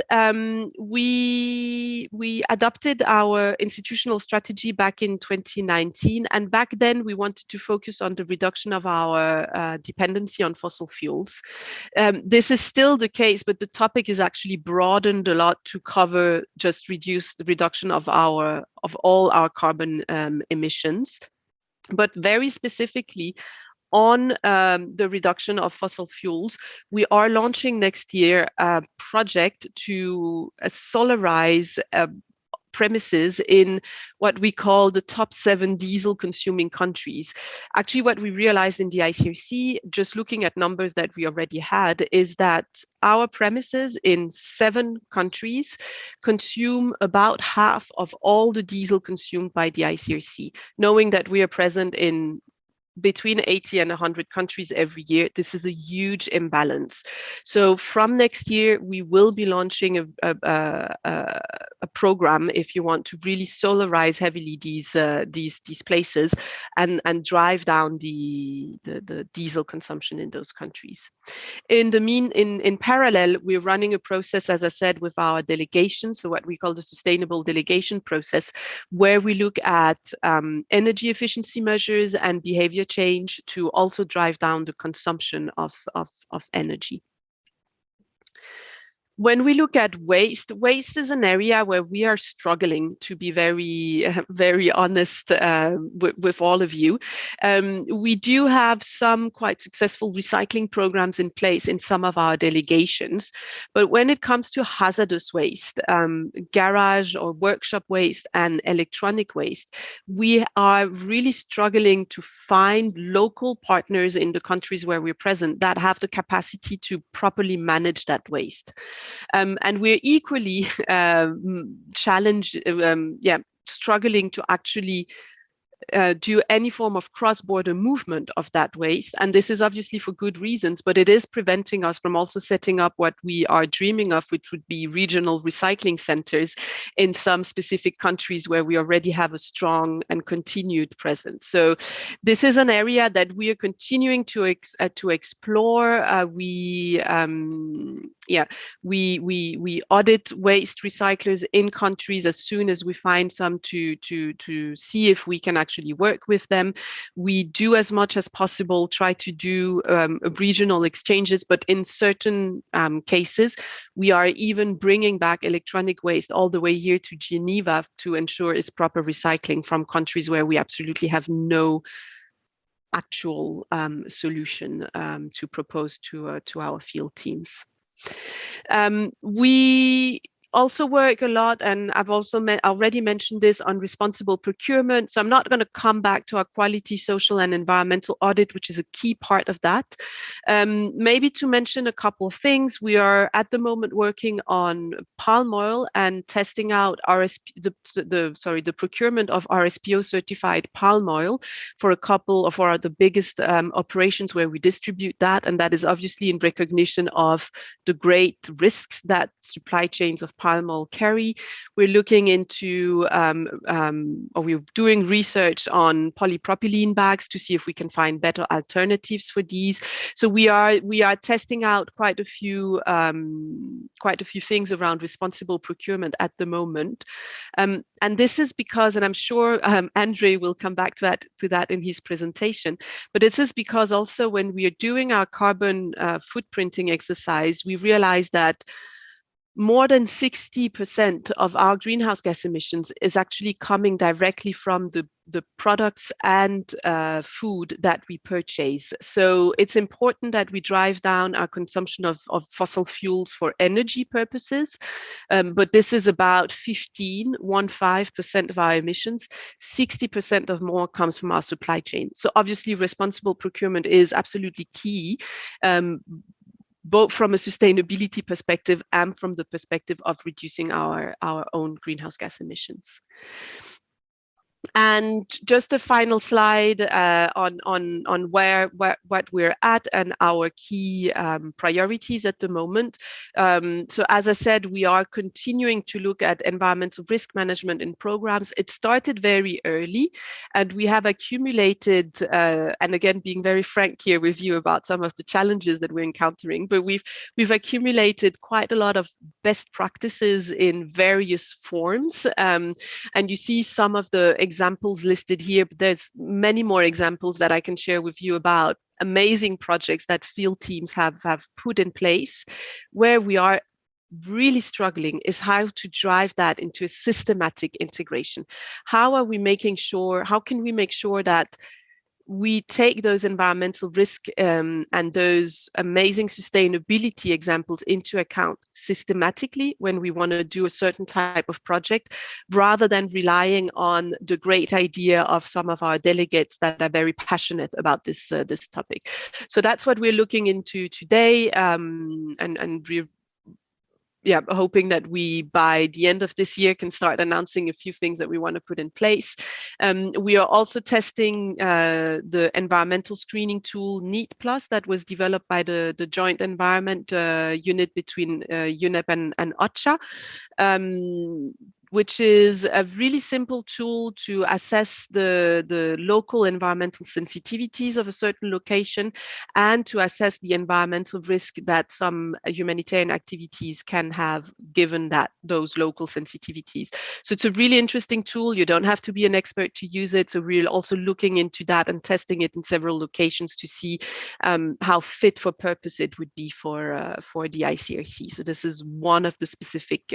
D: we adopted our institutional strategy back in 2019. And back then we wanted to focus on the reduction of our dependency on fossil fuels. This is still the case, but the topic is actually broadened a lot to cover just the reduction of all our carbon emissions. But very specifically, on the reduction of fossil fuels, we are launching next year a project to solarize premises in what we call the top 7 diesel consuming countries. Actually, what we realized in the ICRC, just looking at numbers that we already had, is that our premises in 7 countries consume about half of all the diesel consumed by the ICRC. Knowing that we are present in between 80 and 100 countries every year, this is a huge imbalance. So from next year, we will be launching a program, if you want, to really solarize heavily these places and drive down the diesel consumption in those countries. In parallel, we're running a process, as I said, with our delegation, so what we call the sustainable delegation process, where we look at energy efficiency measures and behavior change to also drive down the consumption of energy. When we look at waste is an area where we are struggling, to be very, very honest with all of you. We do have some quite successful recycling programs in place in some of our delegations, but when it comes to hazardous waste, garage or workshop waste and electronic waste, we are really struggling to find local partners in the countries where we're present that have the capacity to properly manage that waste. And we're equally struggling to actually do any form of cross-border movement of that waste. And this is obviously for good reasons, but it is preventing us from also setting up what we are dreaming of, which would be regional recycling centers in some specific countries where we already have a strong and continued presence. So this is an area that we are continuing to explore. We audit waste recyclers in countries as soon as we find some to see if we can actually work with them. We do as much as possible try to do regional exchanges, but in certain cases, we are even bringing back electronic waste all the way here to Geneva to ensure its proper recycling from countries where we absolutely have no actual solution to propose to our field teams. We also work a lot, and I've also already mentioned this, on responsible procurement. So I'm not going to come back to our quality, social and environmental audit, which is a key part of that. Maybe to mention a couple of things, we are at the moment working on palm oil and testing out the procurement of RSPO certified palm oil for a couple of the biggest operations where we distribute that. And that is obviously in recognition of the great risks that supply chains of palm oil carry. We're looking into, or we're doing research on polypropylene bags to see if we can find better alternatives for these. So we are testing out quite a few things around responsible procurement at the moment. And this is because, and I'm sure Andre will come back to that in his presentation, but this is because also when we are doing our carbon footprinting exercise, we realize that more than 60% of our greenhouse gas emissions is actually coming directly from the products and food that we purchase. So it's important that we drive down our consumption of fossil fuels for energy purposes. But this is about 15% of our emissions. 60% of more comes from our supply chain. So obviously responsible procurement is absolutely key, both from a sustainability perspective and from the perspective of reducing our own greenhouse gas emissions. And just a final slide on what we're at and our key priorities at the moment. So as I said, we are continuing to look at environmental risk management in programs. It started very early, and we have accumulated, and again, being very frank here with you about some of the challenges that we're encountering, but we've accumulated quite a lot of best practices in various forms. And you see some of the examples listed here, but there's many more examples that I can share with you about amazing projects that field teams have put in place. Where we are really struggling is how to drive that into a systematic integration. How can we make sure that we take those environmental risk and those amazing sustainability examples into account systematically when we want to do a certain type of project, rather than relying on the great idea of some of our delegates that are very passionate about this topic. So that's what we're looking into today, and we're hoping that we, by the end of this year, can start announcing a few things that we want to put in place. We are also testing the environmental screening tool NEAT Plus that was developed by the joint environment unit between UNEP and OCHA. Which is a really simple tool to assess the local environmental sensitivities of a certain location and to assess the environmental risk that some humanitarian activities can have given those local sensitivities. So it's a really interesting tool. You don't have to be an expert to use it. So we're also looking into that and testing it in several locations to see how fit for purpose it would be for the ICRC. So this is one of the specific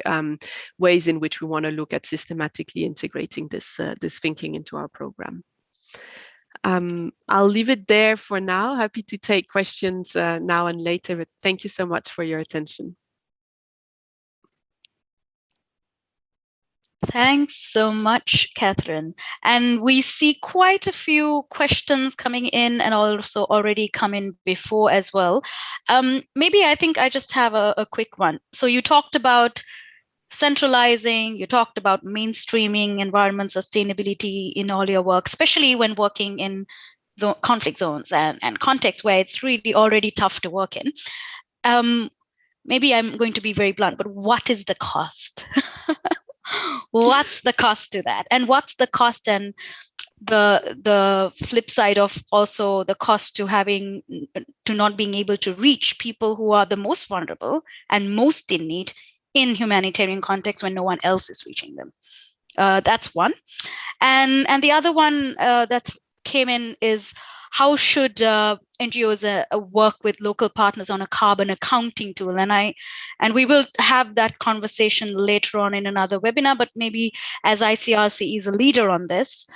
D: ways in which we want to look at systematically integrating this thinking into our program. I'll leave it there for now. Happy to take questions now and later, but thank you so much for your attention.
B: Thanks so much, Catherine. And we see quite a few questions coming in and also already come in before as well. Maybe I think I just have a quick one. So you talked about centralizing, you talked about mainstreaming environment sustainability in all your work, especially when working in conflict zones and contexts where it's really already tough to work in. Maybe I'm going to be very blunt, but what is the cost? What's the cost to that? And what's the cost and the flip side of also the cost to not being able to reach people who are the most vulnerable and most in need in humanitarian context when no one else is reaching them? That's one. And the other one that came in is, how should NGOs work with local partners on a carbon accounting tool? And we will have that conversation later on in another webinar, but maybe as ICRC is a leader on this,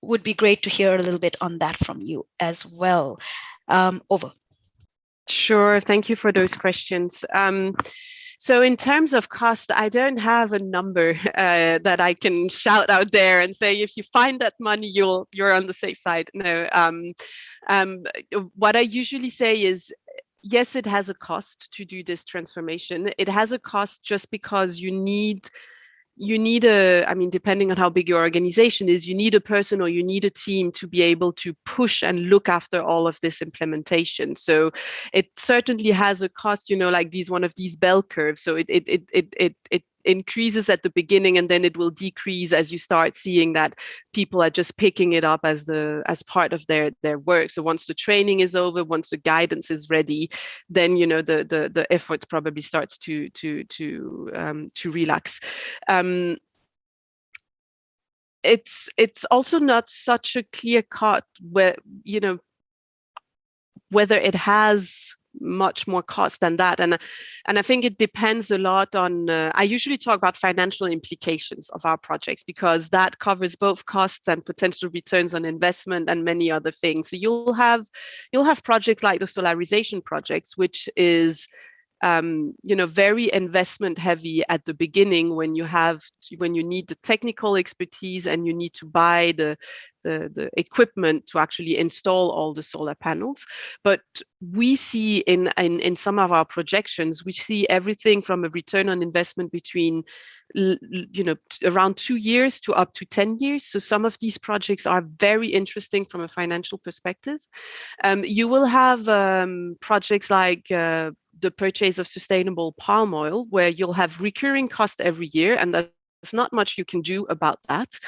B: would be great to hear a little bit on that from you as well. Over.
D: Sure, thank you for those questions. So in terms of cost, I don't have a number that I can shout out there and say, if you find that money, you're on the safe side. No. What I usually say is, yes, it has a cost to do this transformation. It has a cost just because you need I mean, depending on how big your organization is, you need a person or you need a team to be able to push and look after all of this implementation. So it certainly has a cost, like one of these bell curves. So it increases at the beginning, and then it will decrease as you start seeing that people are just picking it up as part of their work. So once the training is over, once the guidance is ready, then the efforts probably starts to relax. It's also not such a clear cut whether it has much more cost than that, and I think it depends a lot on I usually talk about financial implications of our projects, because that covers both costs and potential returns on investment and many other things. So you'll have projects like the solarization projects, which is very investment heavy at the beginning, when you need the technical expertise and you need to buy the equipment to actually install all the solar panels. But we see in some of our projections, we see everything from a return on investment between around 2 years to up to 10 years. So some of these projects are very interesting from a financial perspective. You will have projects like the purchase of sustainable palm oil, where you'll have recurring cost every year, and there's not much you can do about that.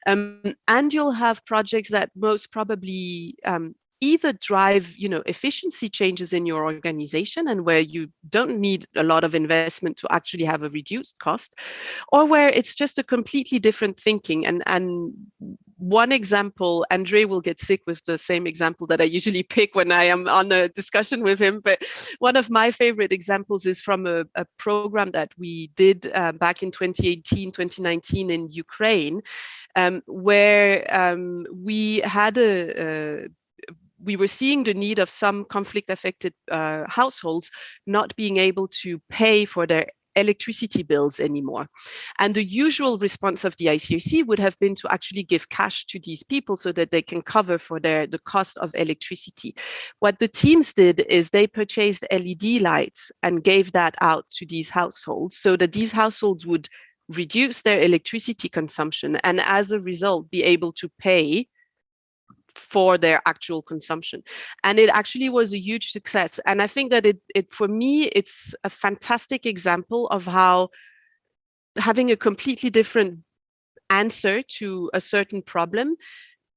D: And you'll have projects that most probably either drive efficiency changes in your organization, and where you don't need a lot of investment to actually have a reduced cost, or where it's just a completely different thinking. And one example, Andre will get sick with the same example that I usually pick when I am on a discussion with him, but one of my favorite examples is from a program that we did back in 2018, 2019 in Ukraine, where we had we were seeing the need of some conflict-affected households not being able to pay for their electricity bills anymore. And the usual response of the ICRC would have been to actually give cash to these people so that they can cover for the cost of electricity. What the teams did is they purchased LED lights and gave that out to these households, so that these households would reduce their electricity consumption, and as a result be able to pay for their actual consumption. And it actually was a huge success. And I think that it for me, it's a fantastic example of how having a completely different answer to a certain problem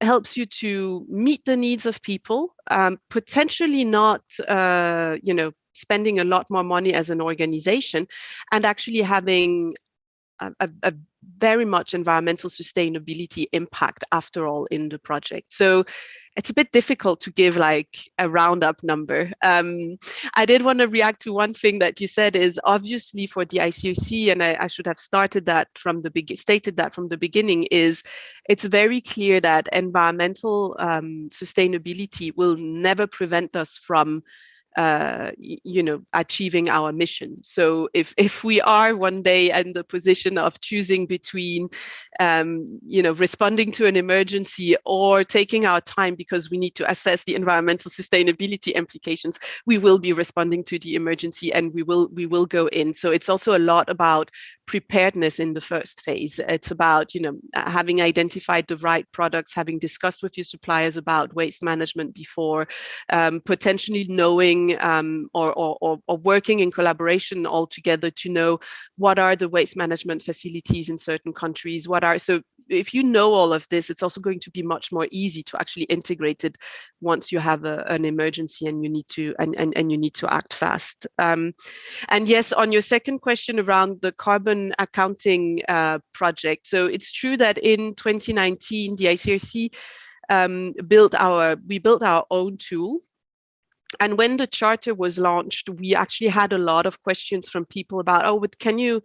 D: helps you to meet the needs of people, potentially not spending a lot more money as an organization, and actually having a very much environmental sustainability impact after all in the project. So it's a bit difficult to give like a roundup number. I did want to react to one thing that you said, is obviously for the ICRC, and I should have stated that from the beginning, is it's very clear that environmental sustainability will never prevent us from achieving our mission. So if we are one day in the position of choosing between responding to an emergency or taking our time because we need to assess the environmental sustainability implications, we will be responding to the emergency, and we will go in. So it's also a lot about preparedness in the first phase. It's about having identified the right products, having discussed with your suppliers about waste management before, potentially knowing or working in collaboration all together to know what are the waste management facilities in certain countries, so if you know all of this, it's also going to be much more easy to actually integrate it once you have an emergency and you need to and you need to act fast. And yes, on your second question around the carbon accounting project, so it's true that in 2019 the ICRC built our own tool. And when the charter was launched, we actually had a lot of questions from people about, but can you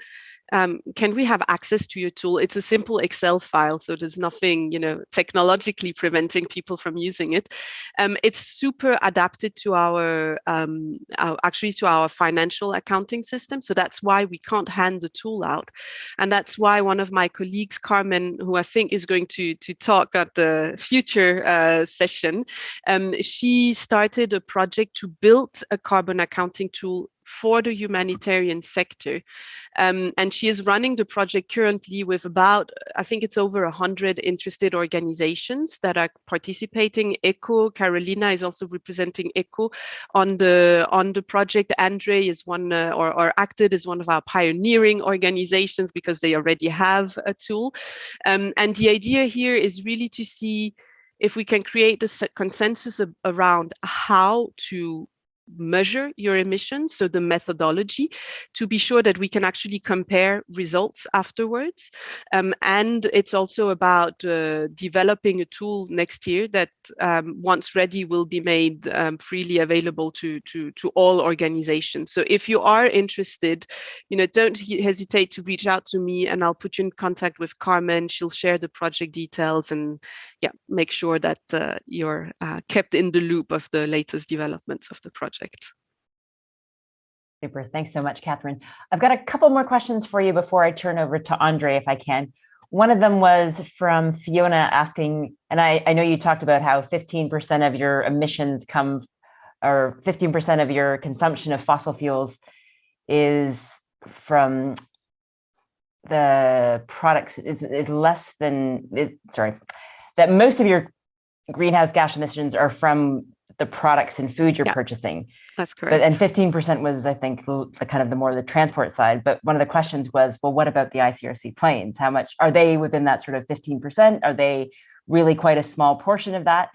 D: can we have access to your tool? It's a simple Excel file, so there's nothing, technologically preventing people from using it. It's super adapted to our financial accounting system. So that's why we can't hand the tool out. And that's why one of my colleagues, Carmen, who I think is going to talk at the future session, she started a project to build a carbon accounting tool for the humanitarian sector. And she is running the project currently with about, I think it's over 100 interested organizations that are participating. ECHO, Carolina is also representing ECHO on the project. Andre is one, or acted as one of our pioneering organizations because they already have a tool. And the idea here is really to see if we can create a consensus around how to measure your emissions, so the methodology, to be sure that we can actually compare results afterwards. And it's also about developing a tool next year that, once ready, will be made freely available to all organizations. So if you are interested, don't hesitate to reach out to me, and I'll put you in contact with Carmen. She'll share the project details and make sure that you're kept in the loop of the latest developments of the project.
A: Super. Thanks so much, Catherine. I've got a couple more questions for you before I turn over to Andre, if I can. One of them was from Fiona asking, and I know you talked about how 15% of your emissions come, or 15% of your consumption of fossil fuels is from the products, is less than, that most of your greenhouse gas emissions are from the products and food you're purchasing.
D: That's correct.
A: And 15% was, I think, the kind of the more the transport side. But one of the questions was, well, what about the ICRC planes? How much are they within that sort of 15%? Are they really quite a small portion of that?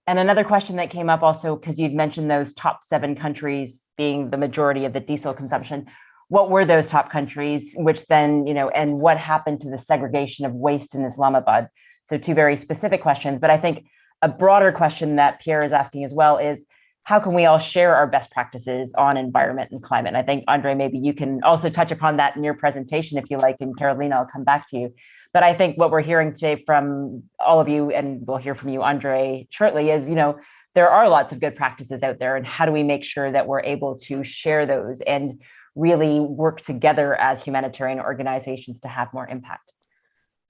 A: And another question that came up also, because you'd mentioned those top 7 countries being the majority of the diesel consumption. What were those top countries, which then, and what happened to the segregation of waste in Islamabad? So 2 very specific questions, but I think a broader question that Pierre is asking as well is, how can we all share our best practices on environment and climate? And I think, Andre, maybe you can also touch upon that in your presentation, if you like, and Carolina, I'll come back to you. But I think what we're hearing today from all of you, and we'll hear from you, Andre, shortly, is, there are lots of good practices out there, and how do we make sure that we're able to share those and really work together as humanitarian organizations to have more impact?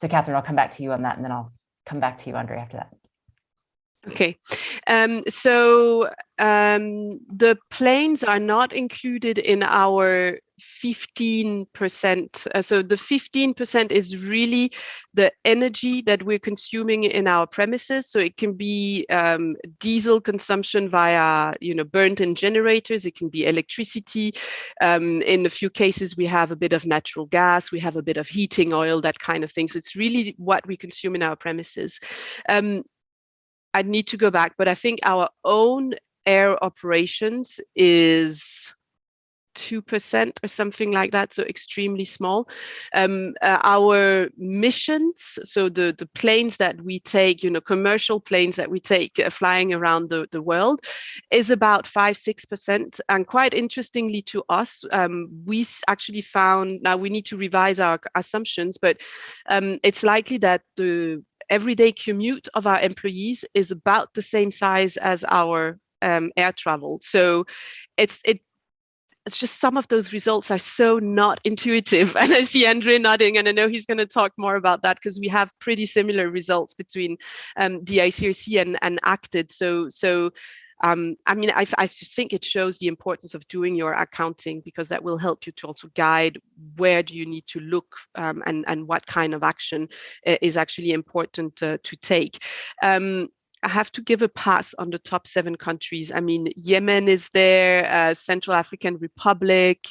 A: So Catherine, I'll come back to you on that, and then I'll come back to you, Andre, after that.
D: Okay, so the planes are not included in our 15%. So the 15% is really the energy that we're consuming in our premises. So it can be diesel consumption via, burnt in generators. It can be electricity. In a few cases, we have a bit of natural gas. We have a bit of heating oil, that kind of thing. So it's really what we consume in our premises. I'd need to go back, but I think our own air operations is 2% or something like that, so extremely small. Our missions, so the planes that we take, commercial planes that we take flying around the world, is about 5-6%. And quite interestingly to us, we actually found, now we need to revise our assumptions, but it's likely that the everyday commute of our employees is about the same size as our air travel. So it's just some of those results are so not intuitive. And I see Andre nodding, and I know he's going to talk more about that because we have pretty similar results between the ICRC and ACTED. So I just think it shows the importance of doing your accounting, because that will help you to also guide where do you need to look and what kind of action is actually important to take. I have to give a pass on the top 7 countries. I mean, Yemen is there, Central African Republic,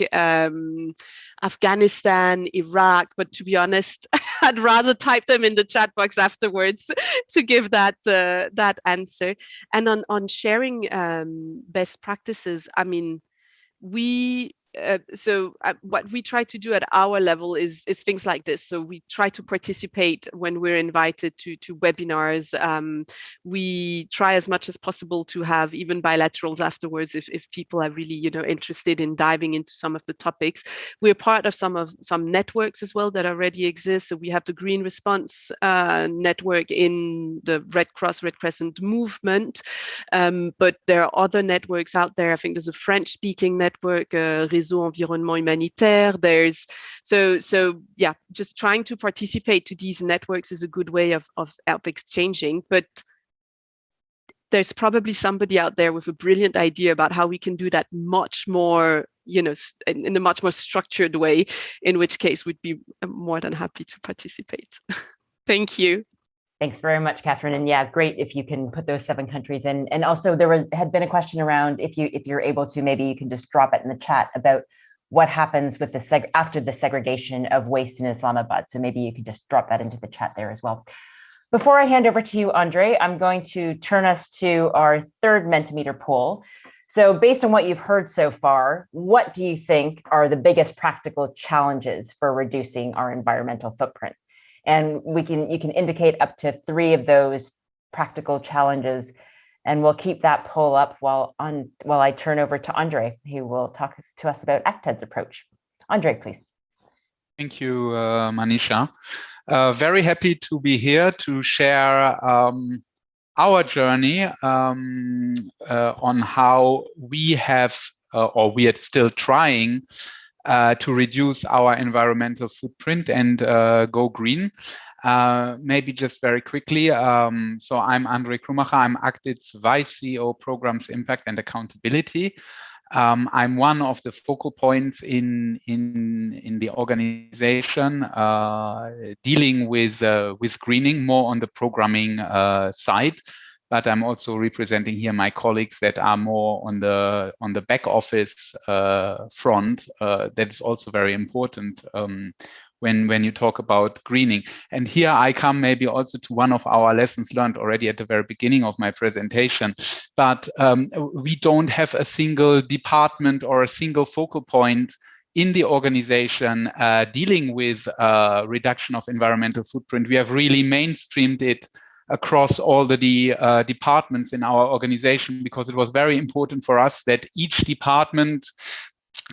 D: Afghanistan, Iraq. But to be honest, I'd rather type them in the chat box afterwards to give that answer. And on sharing best practices, I mean, we what we try to do at our level is things like this. So we try to participate when we're invited to webinars. We try as much as possible to have even bilaterals afterwards if people are really, you know, interested in diving into some of the topics. We're part of some networks as well that already exist. So we have the Green Response network in the Red Cross, Red Crescent movement. But there are other networks out there. I think there's a French-speaking network, Réseau Environnement Humanitaire. There's so yeah, just trying to participate to these networks is a good way of exchanging. But there's probably somebody out there with a brilliant idea about how we can do that much more, you know, in a much more structured way, in which case we'd be more than happy to participate. Thank you.
A: Thanks very much, Catherine. And yeah, great if you can put those 7 countries in. And also had been a question around if you're able to, maybe you can just drop it in the chat about what happens with after the segregation of waste in Islamabad. So maybe you can just drop that into the chat there as well. Before I hand over to you, Andre, I'm going to turn us to our third Mentimeter poll. So based on what you've heard so far, what do you think are the biggest practical challenges for reducing our environmental footprint? And you can indicate up to 3 of those practical challenges, and we'll keep that poll up while I turn over to Andre, who will talk to us about ACTED's approach. Andre, please.
E: Thank you, Manisha. Very happy to be here to share our journey on how we have, or we are still trying to reduce our environmental footprint and go green. Maybe just very quickly. So I'm Andre Krumacher. I'm ACTED's Vice CEO, Programs Impact and Accountability. I'm one of the focal points in the organization dealing with greening, more on the programming side. But I'm also representing here my colleagues that are more on the back office front. That is also very important when you talk about greening. And here I come maybe also to one of our lessons learned already at the very beginning of my presentation. But we don't have a single department or a single focal point in the organization dealing with reduction of environmental footprint. We have really mainstreamed it across all the departments in our organization, because it was very important for us that each department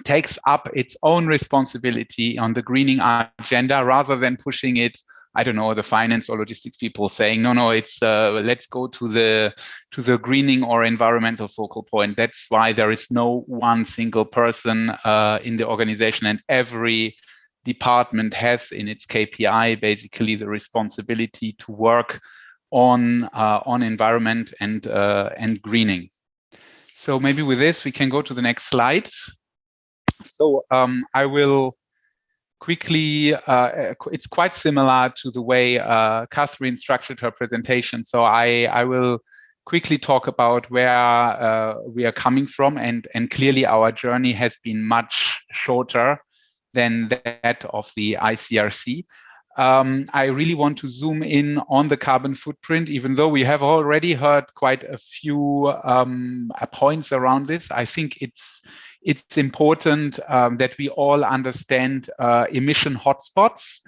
E: takes up its own responsibility on the greening agenda, rather than pushing it, I don't know, the finance or logistics people saying, no, it's let's go to the greening or environmental focal point. That's why there is no one single person in the organization, and every department has in its KPI basically the responsibility to work on environment and greening. So maybe with this we can go to the next slide. So I will quickly, it's quite similar to the way Catherine structured her presentation. So I will quickly talk about where we are coming from, and clearly our journey has been much shorter than that of the ICRC. I really want to zoom in on the carbon footprint, even though we have already heard quite a few points around this. I think it's important that we all understand emission hotspots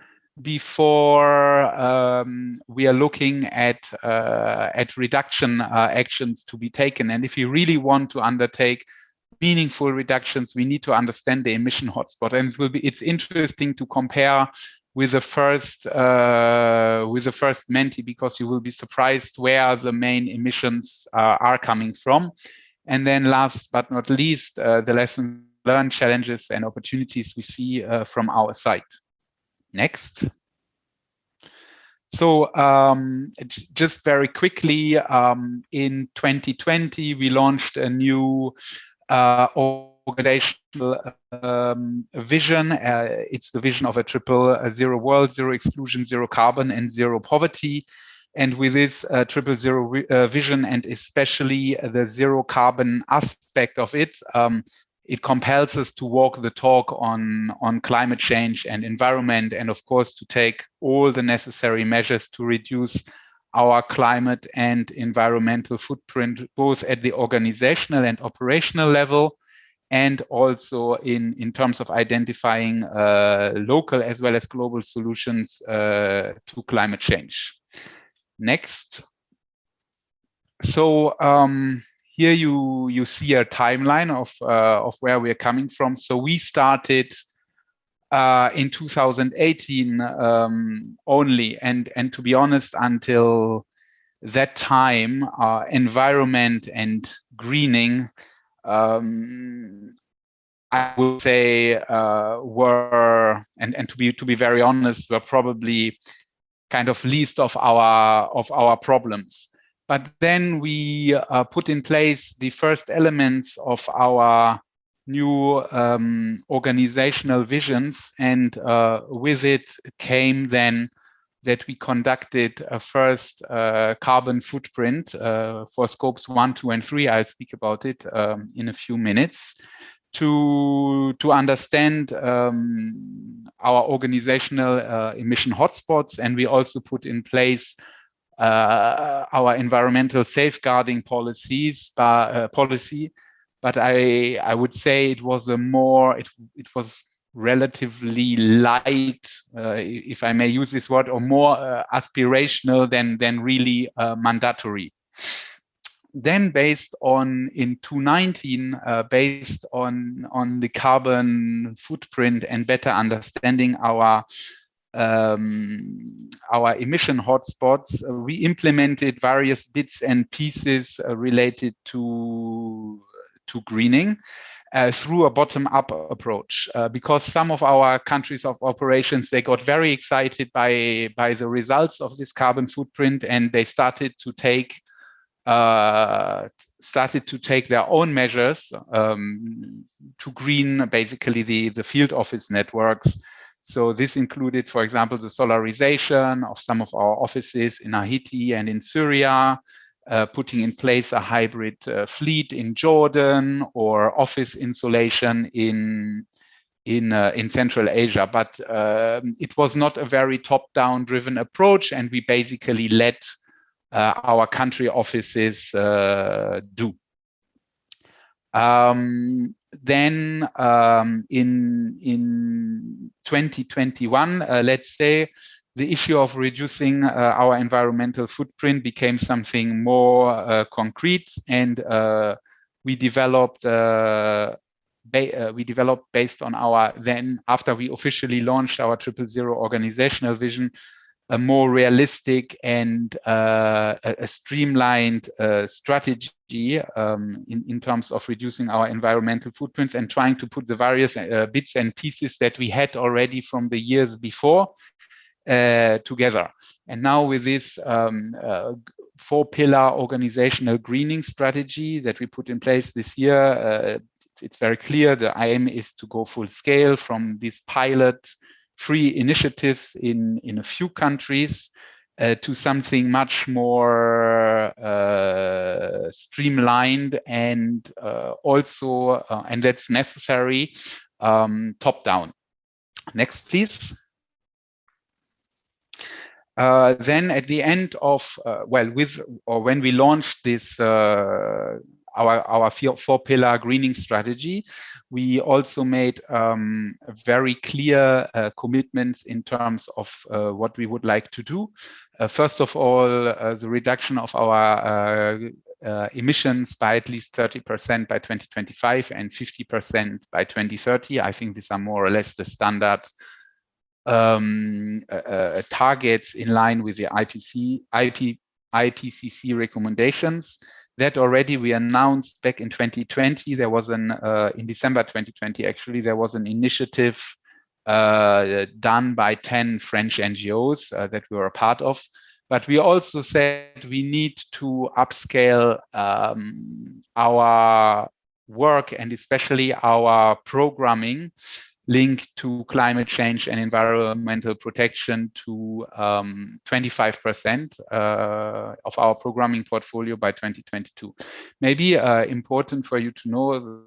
E: before we are looking at reduction actions to be taken. And if you really want to undertake meaningful reductions, we need to understand the emission hotspot. And it's interesting to compare with the first Menti, because you will be surprised where the main emissions are coming from. And then last but not least, the lessons learned, challenges and opportunities we see from our side. Next. So just very quickly, in 2020, we launched a new organizational vision. It's the vision of a triple zero world: zero exclusion, zero carbon, and zero poverty. And with this triple zero vision, and especially the zero carbon aspect of it, it compels us to walk the talk on climate change and environment, and of course to take all the necessary measures to reduce our climate and environmental footprint, both at the organizational and operational level, and also in terms of identifying local as well as global solutions to climate change. Next. So here you see a timeline of where we're coming from. So we started in 2018 only, and to be honest, until that time, environment and greening, I would say, were and to be very honest, were probably kind of least of our problems. But then we put in place the first elements of our new organizational visions, and with it came then that we conducted a first carbon footprint for scopes 1, 2, and 3. I'll speak about it in a few minutes to understand our organizational emission hotspots, and we also put in place our environmental safeguarding policy. But I would say it was it was relatively light, if I may use this word, or more aspirational than really mandatory. Then based on in 2019, based on the carbon footprint and better understanding our emission hotspots, we implemented various bits and pieces related to greening through a bottom-up approach, because some of our countries of operations, they got very excited by the results of this carbon footprint, and they started to take their own measures to green basically the field office networks. So this included, for example, the solarization of some of our offices in Haiti and in Syria, putting in place a hybrid fleet in Jordan, or office insulation in Central Asia. But it was not a very top-down driven approach, and we basically let our country offices do. Then in 2021, let's say, the issue of reducing our environmental footprint became something more concrete, and we developed based on our after we officially launched our 000 organizational vision, a more realistic and a streamlined strategy in terms of reducing our environmental footprints and trying to put the various bits and pieces that we had already from the years before together. And now with this 4-pillar organizational greening strategy that we put in place this year, it's very clear the aim is to go full scale from these pilot free initiatives in a few countries to something much more streamlined and also, and that's necessary, top down. Next, please. Then at the end of, when we launched this, our 4-pillar greening strategy, we also made very clear commitments in terms of what we would like to do. First of all, the reduction of our emissions by at least 30% by 2025 and 50% by 2030. I think these are more or less the standard targets in line with the IPCC recommendations. That already we announced back in 2020. There was in December 2020, actually, there was an initiative done by 10 French NGOs that we were a part of. But we also said we need to upscale our work and especially our programming linked to climate change and environmental protection to 25% of our programming portfolio by 2022. Maybe important for you to know,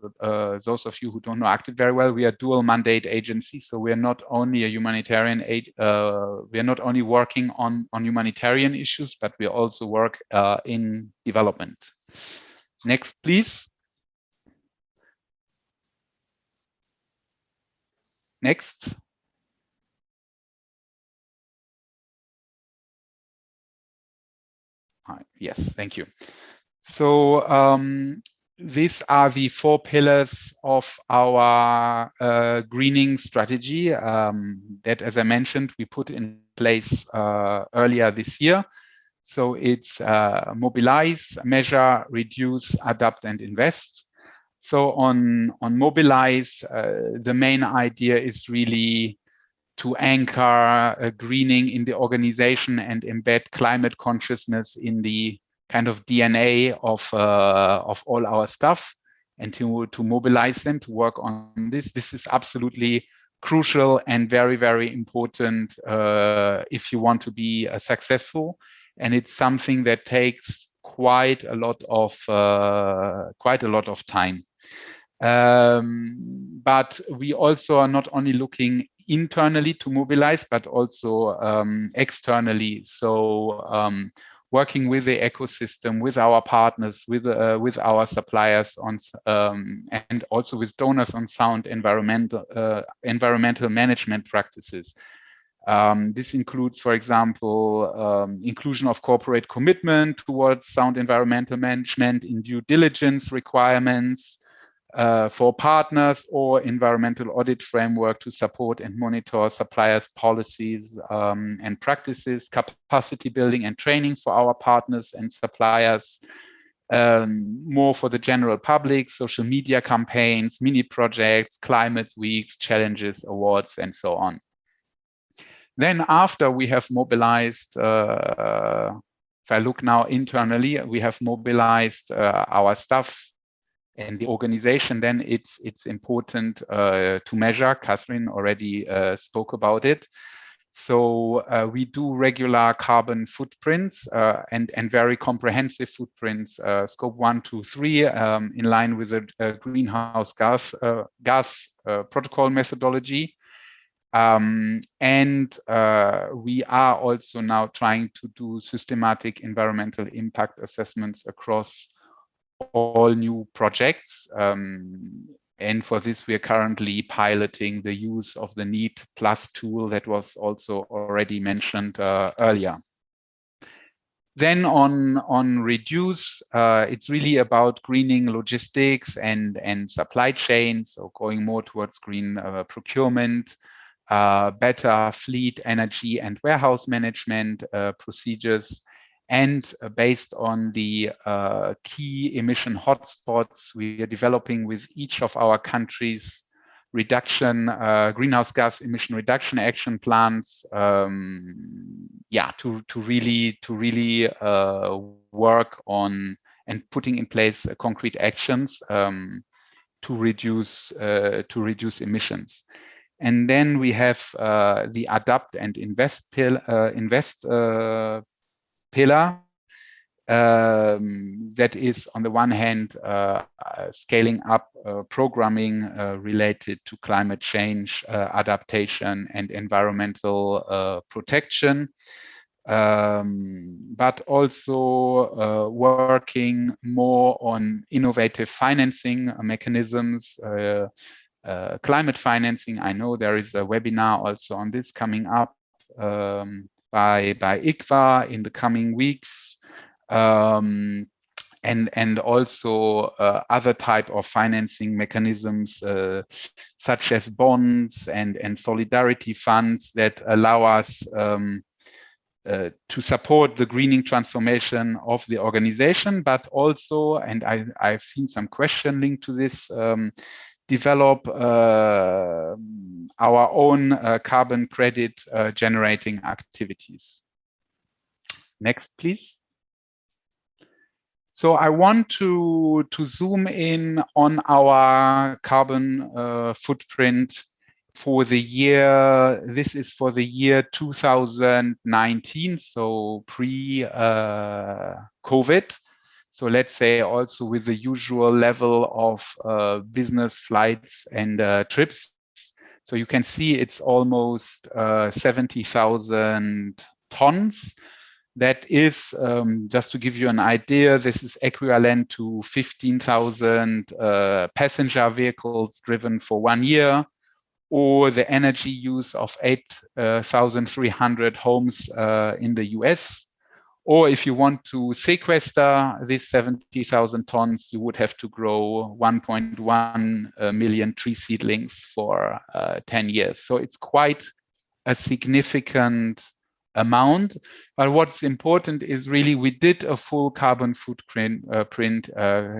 E: those of you who don't know ACTID very well, we are dual mandate agency. So we are not only a humanitarian aid, we are not only working on humanitarian issues, but we also work in development. Next, please. Next. Yes, thank you. So these are the 4 pillars of our greening strategy that, as I mentioned, we put in place earlier this year. So it's mobilize, measure, reduce, adapt, and invest. So on mobilize, the main idea is really to anchor greening in the organization and embed climate consciousness in the kind of DNA of all our staff, and to mobilize them to work on this. This is absolutely crucial and very, very important if you want to be successful. And it's something that takes quite a lot of time. But we also are not only looking internally to mobilize, but also externally. So working with the ecosystem, with our partners, with our suppliers on, and also with donors on sound environmental management practices. This includes, for example, inclusion of corporate commitment towards sound environmental management in due diligence requirements for partners, or environmental audit framework to support and monitor suppliers' policies and practices, capacity building and training for our partners and suppliers, more for the general public, social media campaigns, mini projects, climate weeks, challenges, awards, and so on. Then after we have mobilized, if I look now internally, we have mobilized our staff and the organization, then it's important to measure. Catherine already spoke about it. So we do regular carbon footprints and very comprehensive footprints, scope 1, 2, 3, in line with the greenhouse gas protocol methodology. And we are also now trying to do systematic environmental impact assessments across all new projects. And for this, we are currently piloting the use of the NEET Plus tool that was also already mentioned earlier. Then on reduce, it's really about greening logistics and supply chains, so going more towards green procurement, better fleet, energy, and warehouse management procedures. And based on the key emission hotspots, we are developing with each of our countries greenhouse gas emission reduction action plans. To really work on and putting in place concrete actions to reduce emissions. And then we have the adapt and invest pillar that is, on the one hand, scaling up programming related to climate change, adaptation, and environmental protection, but also working more on innovative financing mechanisms, climate financing. I know there is a webinar also on this coming up by ICRC in the coming weeks, and also other type of financing mechanisms such as bonds and solidarity funds that allow us to support the greening transformation of the organization, but also, and I've seen some question linked to this, develop our own carbon credit generating activities. Next, please. So I want to zoom in on our carbon footprint for the year. This is for the year 2019, so pre-COVID. So let's say also with the usual level of business flights and trips. So you can see it's almost 70,000 tons. That is, just to give you an idea, this is equivalent to 15,000 passenger vehicles driven for 1 year, or the energy use of 8,300 homes in the US. Or if you want to sequester this 70,000 tons, you would have to grow 1.1 million tree seedlings for 10 years. So it's quite a significant amount. But what's important is really we did a full carbon footprint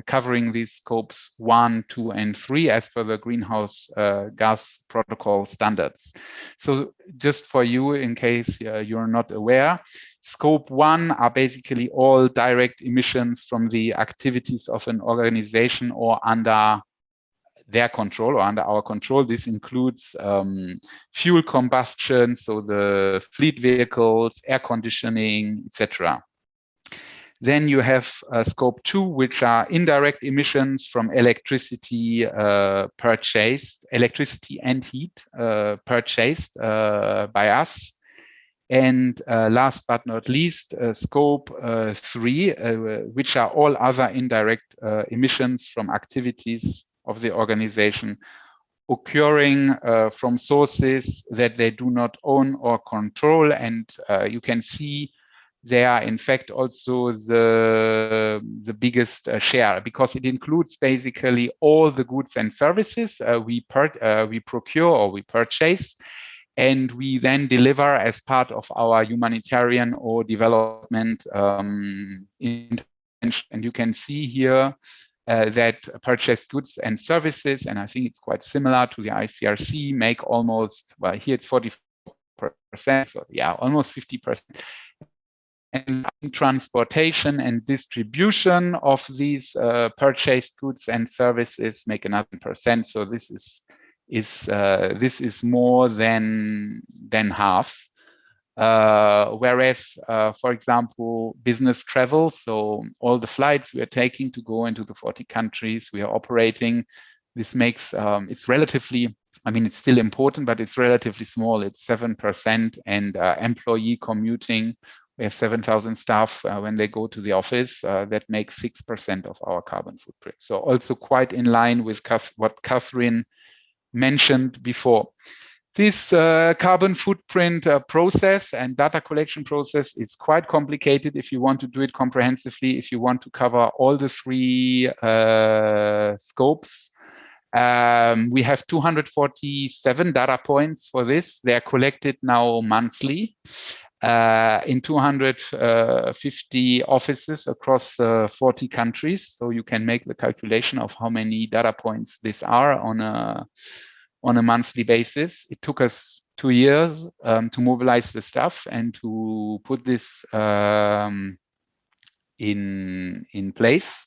E: covering these scopes 1, 2, and 3 as per the greenhouse gas protocol standards. So just for you, in case you're not aware, scope 1 are basically all direct emissions from the activities of an organization or under their control or under our control. This includes fuel combustion, so the fleet vehicles, air conditioning, etc. Then you have scope 2, which are indirect emissions from electricity purchased, electricity and heat purchased by us. And last but not least, scope 3, which are all other indirect emissions from activities of the organization occurring from sources that they do not own or control. And you can see they are in fact also the biggest share, because it includes basically all the goods and services we procure or we purchase, and we then deliver as part of our humanitarian or development intervention. And you can see here that purchased goods and services, and I think it's quite similar to the ICRC, make almost, well, here it's 44%, so yeah, almost 50%. And transportation and distribution of these purchased goods and services make another %. So this is more than half. Whereas, for example, business travel, so all the flights we are taking to go into the 40 countries we are operating, this makes it's relatively, I mean, it's still important, but it's relatively small. It's 7%, and employee commuting, we have 7,000 staff when they go to the office. That makes 6% of our carbon footprint. So also quite in line with what Catherine mentioned before. This carbon footprint process and data collection process is quite complicated if you want to do it comprehensively, if you want to cover all the 3 scopes. We have 247 data points for this. They are collected now monthly in 250 offices across 40 countries. So you can make the calculation of how many data points these are on a monthly basis. It took us 2 years to mobilize the stuff and to put this in place.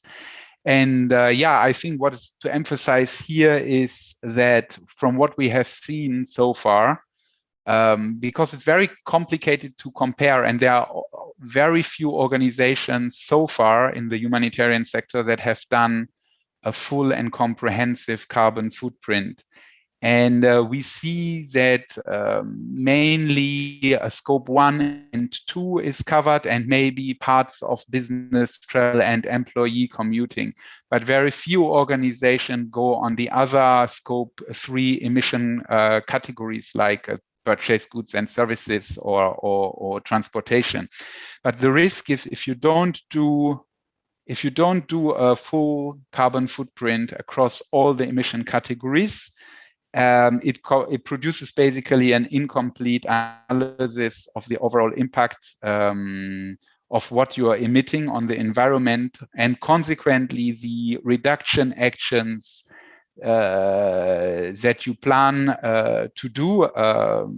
E: And yeah, I think what is to emphasize here is that from what we have seen so far, because it's very complicated to compare, and there are very few organizations so far in the humanitarian sector that have done a full and comprehensive carbon footprint. And we see that mainly scope 1 and 2 is covered, and maybe parts of business travel and employee commuting. But very few organizations go on the other scope 3 emission categories, like purchased goods and services or transportation. But the risk is if you don't do a full carbon footprint across all the emission categories, it produces basically an incomplete analysis of the overall impact of what you are emitting on the environment, and consequently the reduction actions that you plan to do are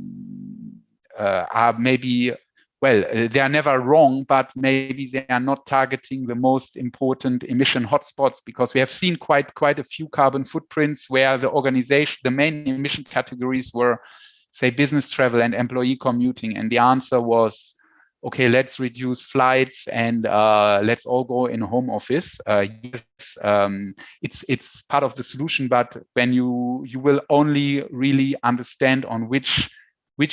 E: maybe, well, they are never wrong, but maybe they are not targeting the most important emission hotspots, because we have seen quite a few carbon footprints where the main emission categories were, say, business travel and employee commuting. And the answer was, okay, let's reduce flights and let's all go in a home office. Yes, it's part of the solution, but when you will only really understand on which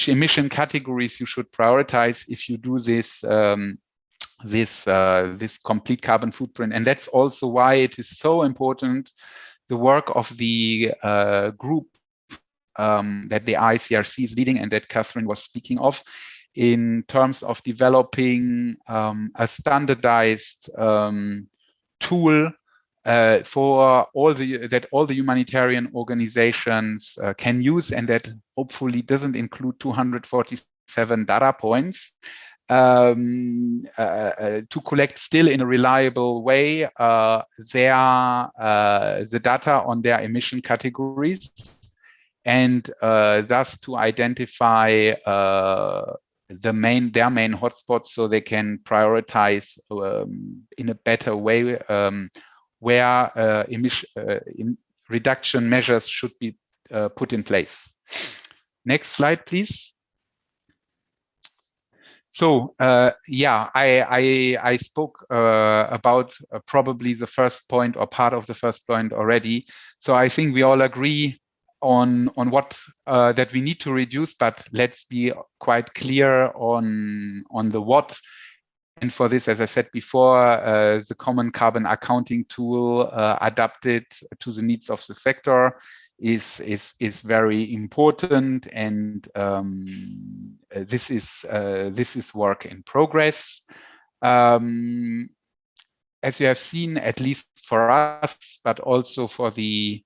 E: emission categories you should prioritize if you do this this complete carbon footprint. And that's also why it is so important, the work of the group that the ICRC is leading and that Catherine was speaking of, in terms of developing a standardized tool for all the humanitarian organizations can use, and that hopefully doesn't include 247 data points, to collect still in a reliable way the data on their emission categories, and thus to identify their main hotspots, so they can prioritize in a better way where emission reduction measures should be put in place. Next slide, please. So yeah, I spoke about probably the first point or part of the first point already. So I think we all agree on what that we need to reduce, but let's be quite clear on the what. And for this, as I said before, the common carbon accounting tool adapted to the needs of the sector is very important, and this is work in progress. As you have seen, at least for us, but also for the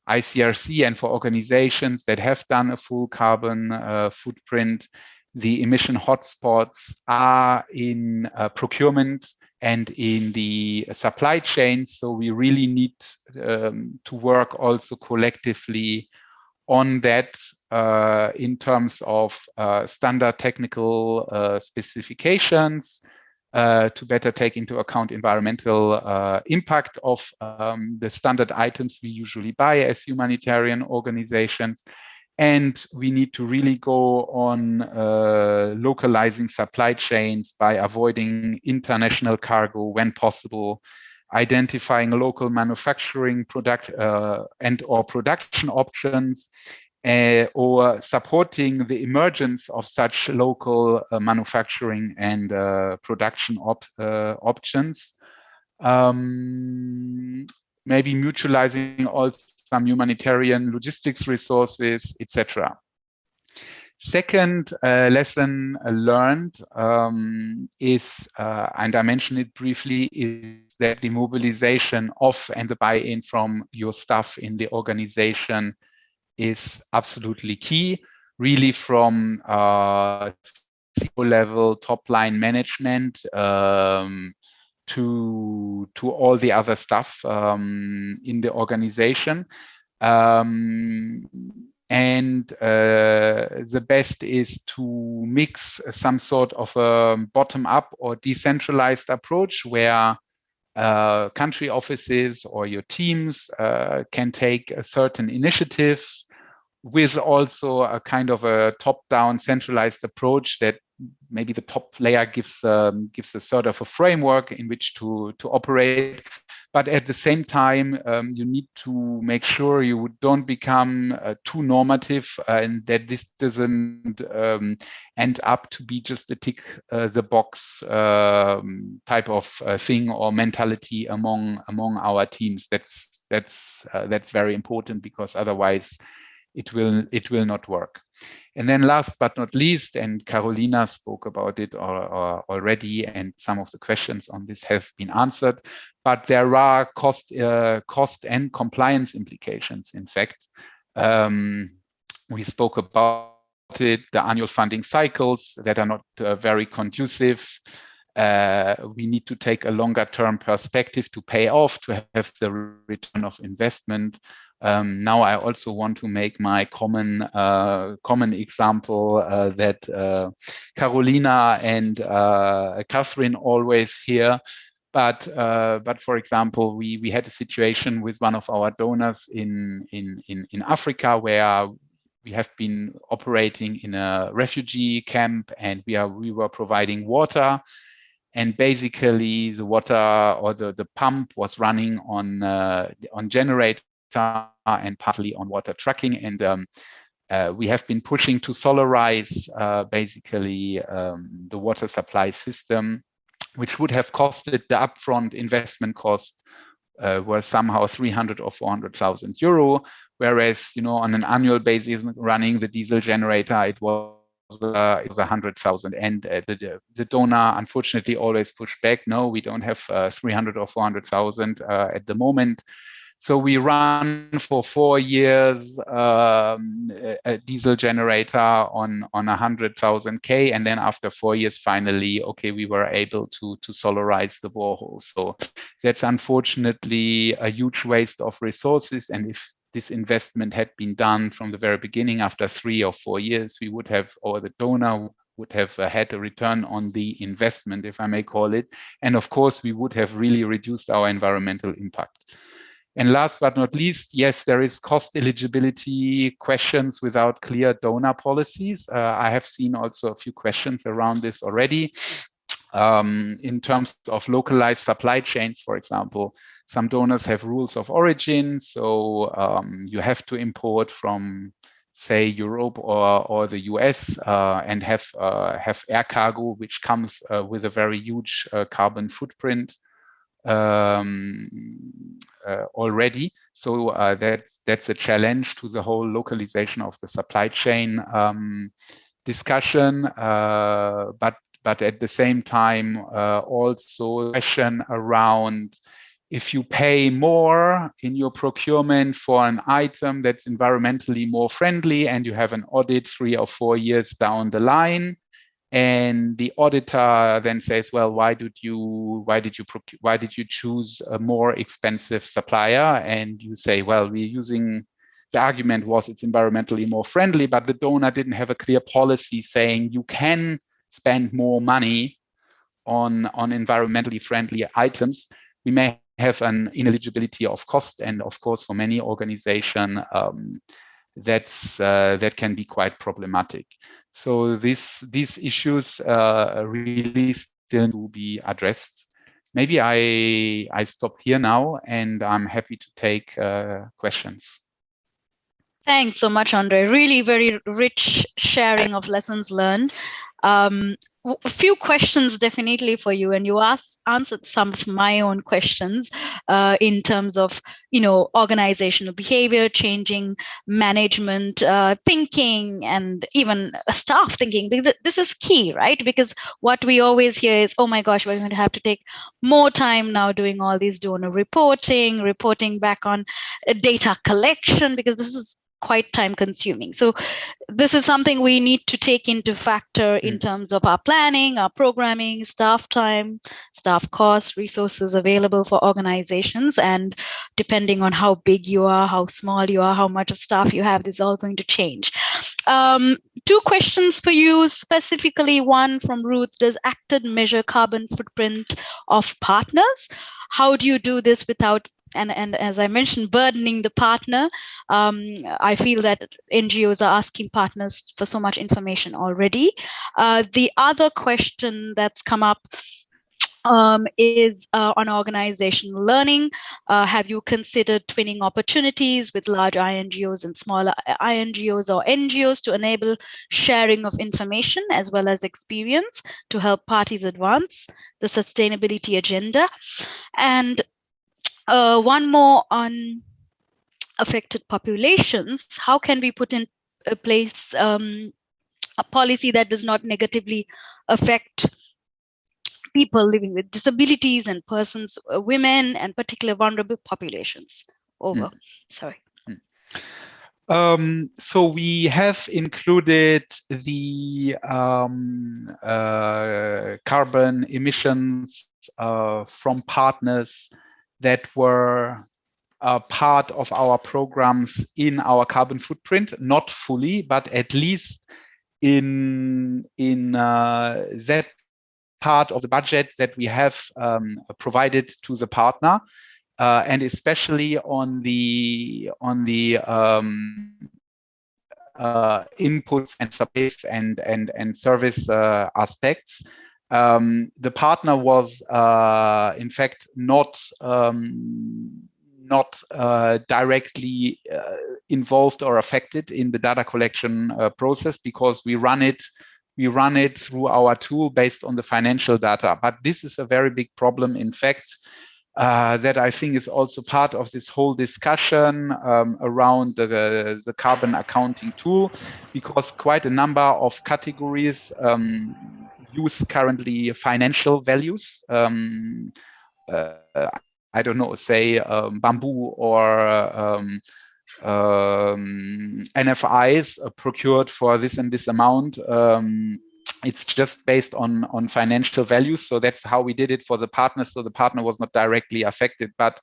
E: ICRC and for organizations that have done a full carbon footprint, the emission hotspots are in procurement and in the supply chain. So we really need to work also collectively on that in terms of standard technical specifications to better take into account environmental impact of the standard items we usually buy as humanitarian organizations. And we need to really go on localizing supply chains by avoiding international cargo when possible, identifying local manufacturing product and or production options, or supporting the emergence of such local manufacturing and production options. Maybe mutualizing also some humanitarian logistics resources, etc. Second lesson learned is, and I mentioned it briefly, is that the mobilization of and the buy-in from your staff in the organization is absolutely key, really from level top-line management to all the other stuff in the organization. And the best is to mix some sort of a bottom-up or decentralized approach where country offices or your teams can take a certain initiative with also a kind of a top-down centralized approach that maybe the top layer gives a sort of a framework in which to operate. But at the same time, you need to make sure you don't become too normative and that this doesn't end up to be just a tick the box type of thing or mentality among our teams. That's very important, because otherwise it will not work. And then last but not least, and Carolina spoke about it already, and some of the questions on this have been answered, but there are cost and compliance implications. In fact, we spoke about it, the annual funding cycles that are not very conducive. We need to take a longer term perspective to pay off, to have the return of investment. Now I also want to make my common example that Carolina and Catherine always hear. But for example, we had a situation with one of our donors in Africa where we have been operating in a refugee camp, and we were providing water, and basically the water or the pump was running on generator and partly on water trucking, and we have been pushing to solarize basically the water supply system, which would have costed the upfront investment cost were somehow 300 or 400,000 euro, whereas, on an annual basis running the diesel generator, it was 100,000. And the donor unfortunately always pushed back. No, we don't have 300 or 400,000 at the moment. So we run for 4 years a diesel generator on 100,000 K, and then after 4 years, finally, okay, we were able to solarize the borehole. So that's unfortunately a huge waste of resources. And if this investment had been done from the very beginning, after 3 or 4 years, we would have, or the donor would have had a return on the investment, if I may call it. And of course, we would have really reduced our environmental impact. And last but not least, yes, there is cost eligibility questions without clear donor policies. I have seen also a few questions around this already. In terms of localized supply chains, for example, some donors have rules of origin. So you have to import from, say, Europe or the US and have air cargo, which comes with a very huge carbon footprint already. So that's a challenge to the whole localization of the supply chain discussion. But at the same time, also a question around if you pay more in your procurement for an item that's environmentally more friendly and you have an audit 3 or 4 years down the line, and the auditor then says, well, why did you choose a more expensive supplier? And you say, well, the argument was it's environmentally more friendly, but the donor didn't have a clear policy saying you can spend more money on environmentally friendly items. We may have an ineligibility of cost, and of course, for many organizations, that can be quite problematic. So these issues really still need to be addressed. Maybe I stop here now, and I'm happy to take questions.
B: Thanks so much, Andre. Really very rich sharing of lessons learned. A few questions definitely for you, and you answered some of my own questions in terms of, organizational behavior, changing management thinking, and even staff thinking. Because this is key, right? Because what we always hear is, oh my gosh, we're going to have to take more time now doing all these donor reporting back on data collection, because this is quite time consuming. So this is something we need to take into factor in terms of our planning, our programming, staff time, staff costs, resources available for organizations. And depending on how big you are, how small you are, how much of staff you have, this is all going to change. 2 questions for you specifically. One from Ruth: does Acted measure carbon footprint of partners? How do you do this without, and as I mentioned, burdening the partner? I feel that NGOs are asking partners for so much information already. The other question that's come up is on organizational learning. Have you considered twinning opportunities with large INGOs and smaller INGOs or NGOs to enable sharing of information as well as experience to help parties advance the sustainability agenda? And one more on affected populations. How can we put in place a policy that does not negatively affect people living with disabilities and persons, women, and particular vulnerable populations? Over. Sorry.
E: So we have included the carbon emissions from partners that were part of our programs in our carbon footprint, not fully, but at least in that part of the budget that we have provided to the partner, and especially on the inputs and supplies and service aspects. The partner was in fact not directly involved or affected in the data collection process, because we run it through our tool based on the financial data. But this is a very big problem, in fact, that I think is also part of this whole discussion around the carbon accounting tool, because quite a number of categories use currently financial values. I don't know, say bamboo or NFIs procured for this and this amount. It's just based on financial values. So that's how we did it for the partner. So the partner was not directly affected, but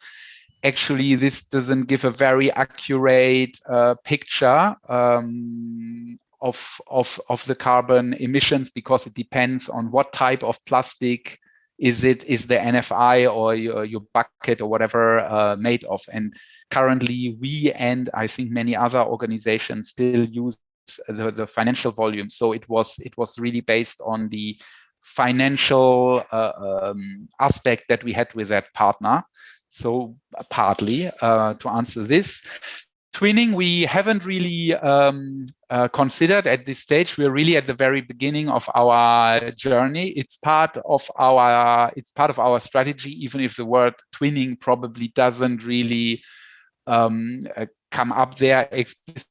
E: actually this doesn't give a very accurate picture of the carbon emissions, because it depends on what type of plastic is the NFI or your bucket or whatever made of. And currently we, and I think many other organizations, still use the financial volume. So it was really based on the financial aspect that we had with that partner. So partly to answer this. Twinning, we haven't really considered at this stage. We're really at the very beginning of our journey. It's part of our strategy, even if the word twinning probably doesn't really come up there explicitly.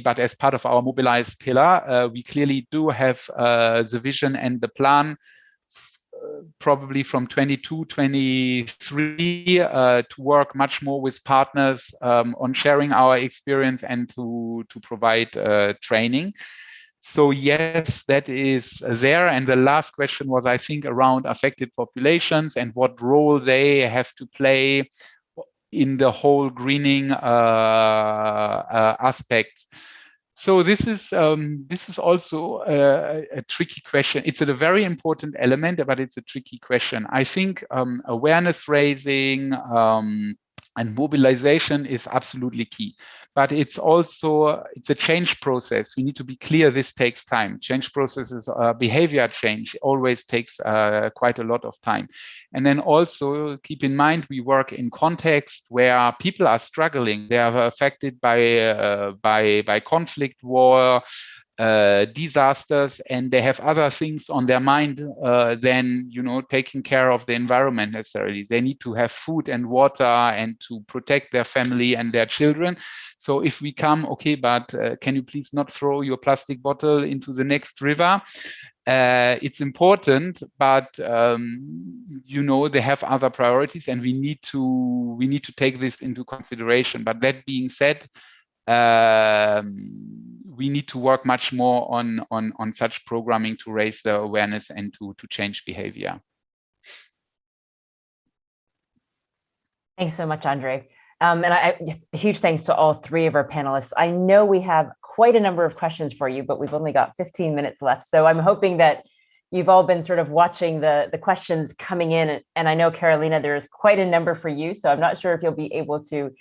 E: But as part of our mobilized pillar, we clearly do have the vision and the plan, probably from 22, 23, to work much more with partners on sharing our experience and to provide training. So yes, that is there. And the last question was, I think, around affected populations and what role they have to play in the whole greening aspect. So this is also a tricky question. It's a very important element, but it's a tricky question. I think awareness raising and mobilization is absolutely key, but it's a change process. We need to be clear. This takes time. Change processes, behavior change always takes quite a lot of time. And then also keep in mind, we work in context where people are struggling. They are affected by conflict, war, disasters, and they have other things on their mind than taking care of the environment necessarily. They need to have food and water and to protect their family and their children. So if we come, okay, but can you please not throw your plastic bottle into the next river? It's important, but they have other priorities, and we need to take this into consideration. But that being said, we need to work much more on such programming to raise the awareness and to change behavior.
A: Thanks so much, Andre. And a huge thanks to all three of our panelists. I know we have quite a number of questions for you, but we've only got 15 minutes left. So I'm hoping that you've all been sort of watching the questions coming in. And I know, Carolina, there's quite a number for you. So I'm not sure if you'll be able to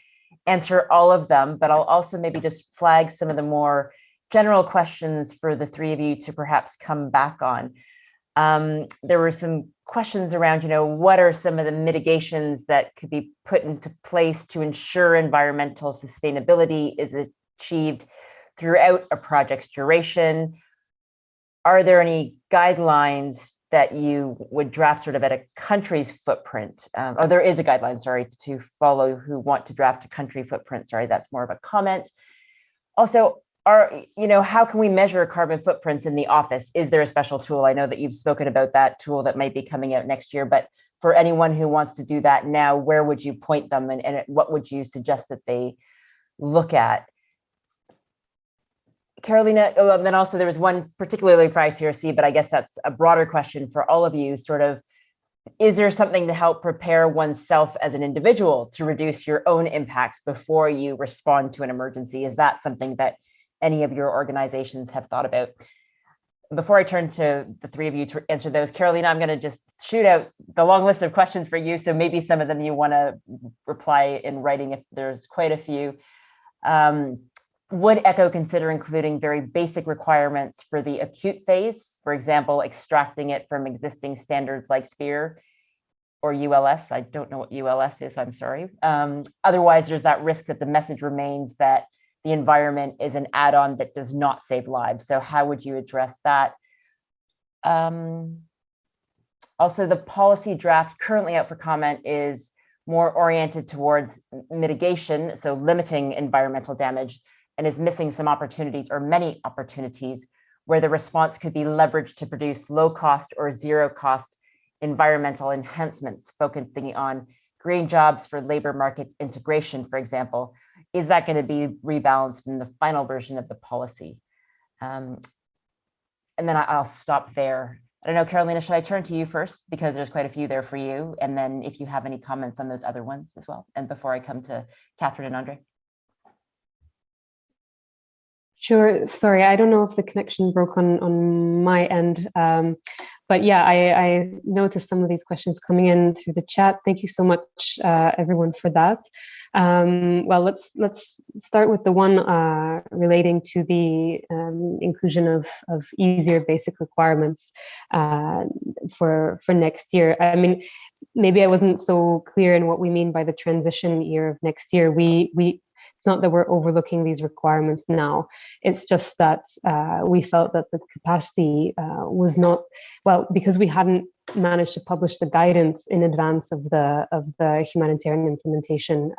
A: answer all of them, but I'll also maybe just flag some of the more general questions for the three of you to perhaps come back on. There were some questions around, what are some of the mitigations that could be put into place to ensure environmental sustainability is achieved throughout a project's duration? Are there any guidelines that you would draft sort of at a country's footprint? Oh, there is a guideline, sorry, to follow who want to draft a country footprint. Sorry, that's more of a comment. Also, how can we measure carbon footprints in the office? Is there a special tool? I know that you've spoken about that tool that might be coming out next year, but for anyone who wants to do that now, where would you point them, and what would you suggest that they look at? Carolina, and then also there was one particularly for ICRC, but I guess that's a broader question for all of you, sort of, is there something to help prepare oneself as an individual to reduce your own impacts before you respond to an emergency? Is that something that any of your organizations have thought about? Before I turn to the three of you to answer those, Carolina, I'm going to just shoot out the long list of questions for you. So maybe some of them you want to reply in writing if there's quite a few. Would ECHO consider including very basic requirements for the acute phase? For example, extracting it from existing standards like SPHERE or ULS. I don't know what ULS is, I'm sorry. Otherwise, there's that risk that the message remains that the environment is an add-on that does not save lives. So how would you address that? Also, the policy draft currently out for comment is more oriented towards mitigation, so limiting environmental damage, and is missing some opportunities or many opportunities where the response could be leveraged to produce low cost or zero cost environmental enhancements, focusing on green jobs for labor market integration, for example. Is that going to be rebalanced in the final version of the policy? And then I'll stop there. I don't know, Carolina, should I turn to you first? Because there's quite a few there for you. And then if you have any comments on those other ones as well. And before I come to Catherine and Andre.
C: Sure. Sorry, I don't know if the connection broke on my end. But yeah, I noticed some of these questions coming in through the chat. Thank you so much, everyone, for that. Well, let's start with the one relating to the inclusion of easier basic requirements for next year. I mean, maybe I wasn't so clear in what we mean by the transition year of next year. It's not that we're overlooking these requirements now. It's just that we felt that the capacity was not, well, because we hadn't managed to publish the guidance in advance of the humanitarian implementation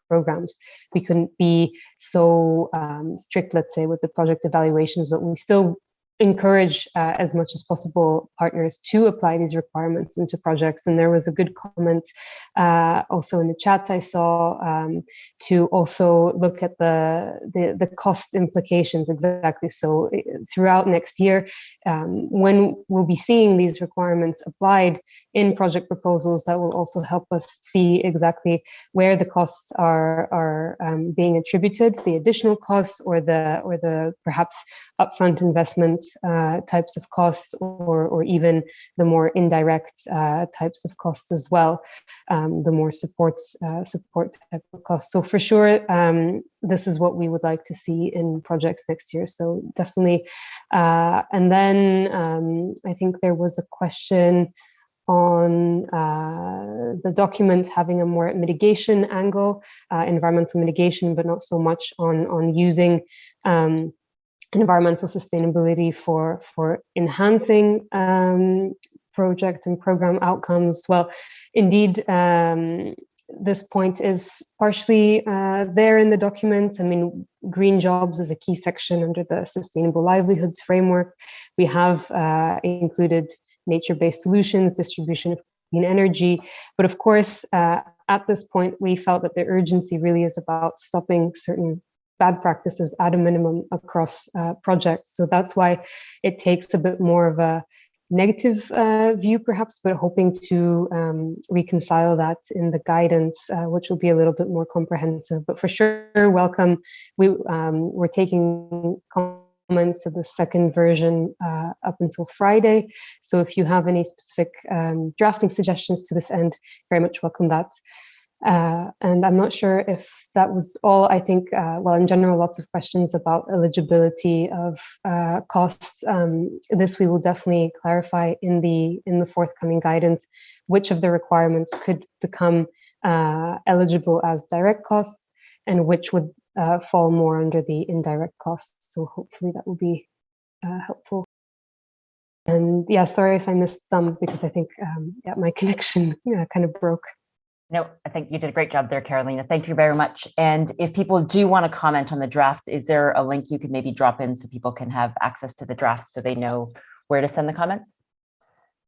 C: programs. We couldn't be so strict, let's say, with the project evaluations, but we still encourage as much as possible partners to apply these requirements into projects. And there was a good comment also in the chat I saw to also look at the cost implications exactly. So throughout next year, when we'll be seeing these requirements applied in project proposals, that will also help us see exactly where the costs are being attributed, the additional costs or the perhaps upfront investment types of costs, or even the more indirect types of costs as well, the more support type of costs. So for sure, this is what we would like to see in projects next year. So definitely. And then I think there was a question on the document having a more mitigation angle, environmental mitigation, but not so much on using environmental sustainability for enhancing project and program outcomes. Well, indeed, this point is partially there in the document. I mean, green jobs is a key section under the Sustainable Livelihoods Framework. We have included nature-based solutions, distribution of clean energy. But of course, at this point, we felt that the urgency really is about stopping certain bad practices at a minimum across projects. So that's why it takes a bit more of a negative view, perhaps, but hoping to reconcile that in the guidance, which will be a little bit more comprehensive. But for sure, welcome. We're taking comments to the second version up until Friday. So if you have any specific drafting suggestions to this end, very much welcome that. And I'm not sure if that was all. I think, well, in general, lots of questions about eligibility of costs. This we will definitely clarify in the forthcoming guidance, which of the requirements could become eligible as direct costs and which would fall more under the indirect costs. So hopefully that will be helpful. And yeah, sorry if I missed some, because I think yeah, my connection kind of broke.
A: No, I think you did a great job there, Carolina. Thank you very much. And if people do want to comment on the draft, is there a link you could maybe drop in so people can have access to the draft so they know where to send the comments?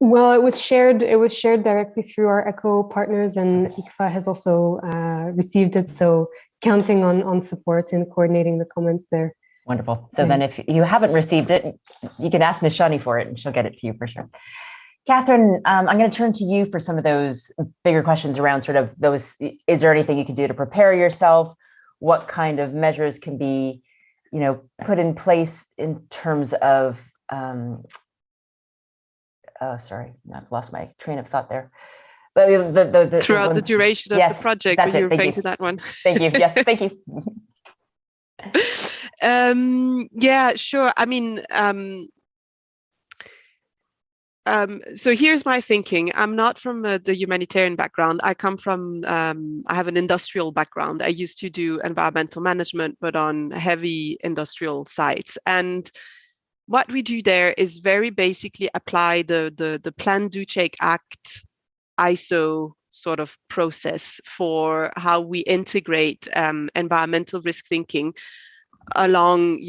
C: Well, it was shared directly through our ECHO partners, and ICFA has also received it. So counting on support in coordinating the comments there.
A: Wonderful. So then if you haven't received it, you can ask Ms. Shani for it and she'll get it to you for sure. Catherine, I'm going to turn to you for some of those bigger questions around sort of those. Is there anything you can do to prepare yourself? What kind of measures can be, put in place in terms of, oh, sorry, I've lost my train of thought there. But
D: throughout the duration of the project, were you referring to that one?
A: Thank you. Yes, thank you.
D: Yeah, sure. I mean, so here's my thinking. I'm not from the humanitarian background. I come from, I have an industrial background. I used to do environmental management, but on heavy industrial sites. And what we do there is very basically apply the Plan Do Check Act ISO sort of process for how we integrate environmental risk thinking along,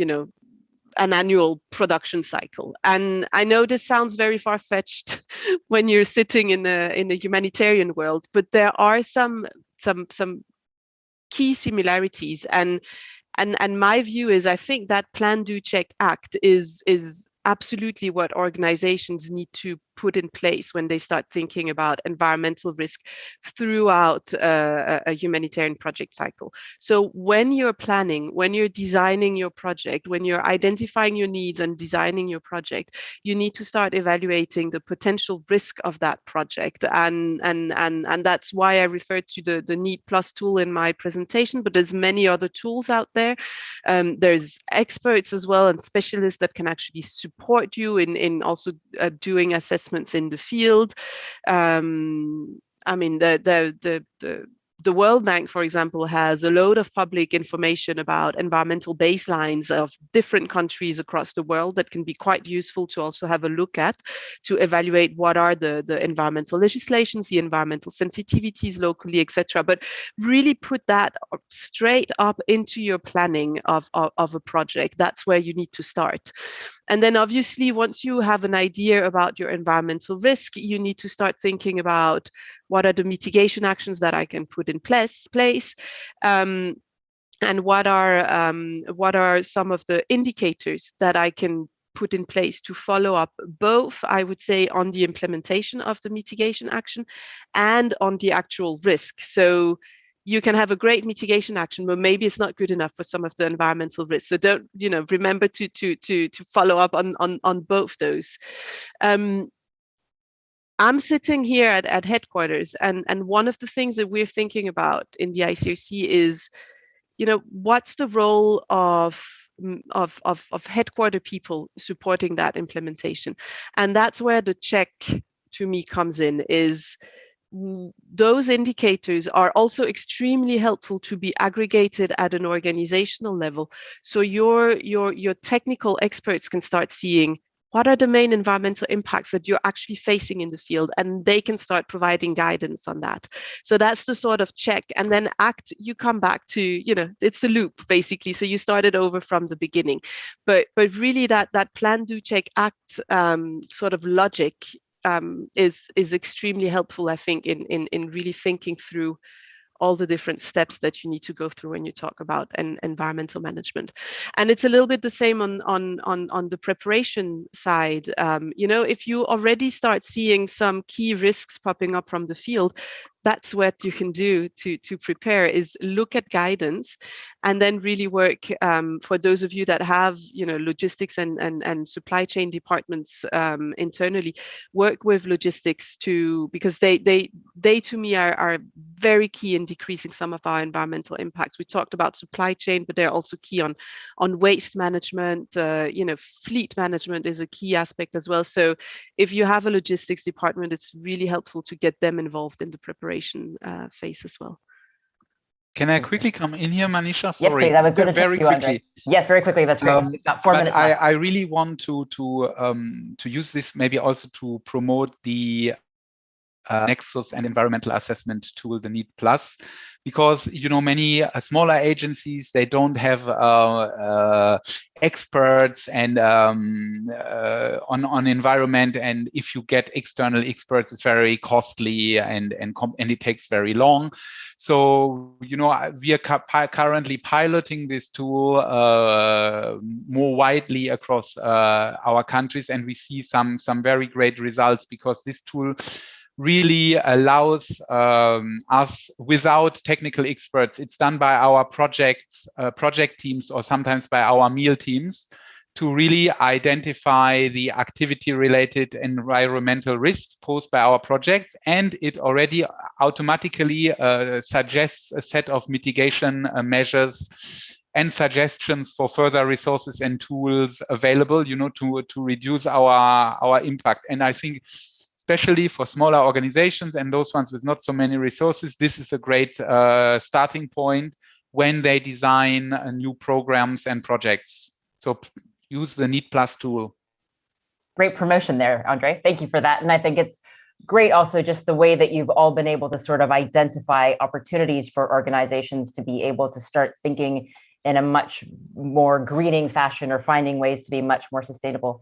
D: an annual production cycle. And I know this sounds very far-fetched when you're sitting in the humanitarian world, but there are some key similarities. And my view is, I think that plan, do, check, act is absolutely what organizations need to put in place when they start thinking about environmental risk throughout a humanitarian project cycle. So when you're planning, when you're designing your project, when you're identifying your needs and designing your project, you need to start evaluating the potential risk of that project. And that's why I referred to the Need Plus tool in my presentation, but there's many other tools out there. There's experts as well and specialists that can actually support you in also doing assessments in the field. I mean, the World Bank, for example, has a load of public information about environmental baselines of different countries across the world that can be quite useful to also have a look at, to evaluate what are the environmental legislations, the environmental sensitivities locally, etc. But really put that straight up into your planning of a project. That's where you need to start. And then obviously, once you have an idea about your environmental risk, you need to start thinking about what are the mitigation actions that I can put in place, and what are some of the indicators that I can put in place to follow up both, I would say, on the implementation of the mitigation action and on the actual risk. So you can have a great mitigation action, but maybe it's not good enough for some of the environmental risks. So don't, remember to follow up on both those. I'm sitting here at headquarters, and one of the things that we're thinking about in the ICRC is, what's the role of headquarter people supporting that implementation? And that's where the check to me comes in, is those indicators are also extremely helpful to be aggregated at an organizational level. So your technical experts can start seeing what are the main environmental impacts that you're actually facing in the field, and they can start providing guidance on that. So that's the sort of check. And then act, you come back to, it's a loop basically. So you started over from the beginning, but really that plan, do, check, act sort of logic is extremely helpful, I think, in really thinking through all the different steps that you need to go through when you talk about environmental management. And it's a little bit the same on the preparation side. If you already start seeing some key risks popping up from the field, that's what you can do to prepare, is look at guidance and then really work, for those of you that have logistics and supply chain departments internally, work with logistics because they to me are very key in decreasing some of our environmental impacts. We talked about supply chain, but they're also key on waste management. Fleet management is a key aspect as well. So if you have a logistics department, it's really helpful to get them involved in the preparation phase as well.
E: Can I quickly come in here, Manisha?
A: Sorry. Yes, please. I was going to
E: very quickly.
A: Yes, very quickly. That's great. We've got 4 minutes left.
E: I really want to use this maybe also to promote the Nexus and environmental assessment tool, the Need Plus, because many smaller agencies, they don't have experts and on environment, and if you get external experts, it's very costly and it takes very long. So we are currently piloting this tool more widely across our countries, and we see some very great results, because this tool really allows us, without technical experts, it's done by our project teams, or sometimes by our meal teams, to really identify the activity-related environmental risks posed by our projects, and it already automatically suggests a set of mitigation measures and suggestions for further resources and tools available, to reduce our impact. And I think, especially for smaller organizations and those ones with not so many resources, this is a great starting point when they design new programs and projects. So use the Need Plus tool.
A: Great promotion there, Andre. Thank you for that. And I think it's great also just the way that you've all been able to sort of identify opportunities for organizations to be able to start thinking in a much more greening fashion or finding ways to be much more sustainable.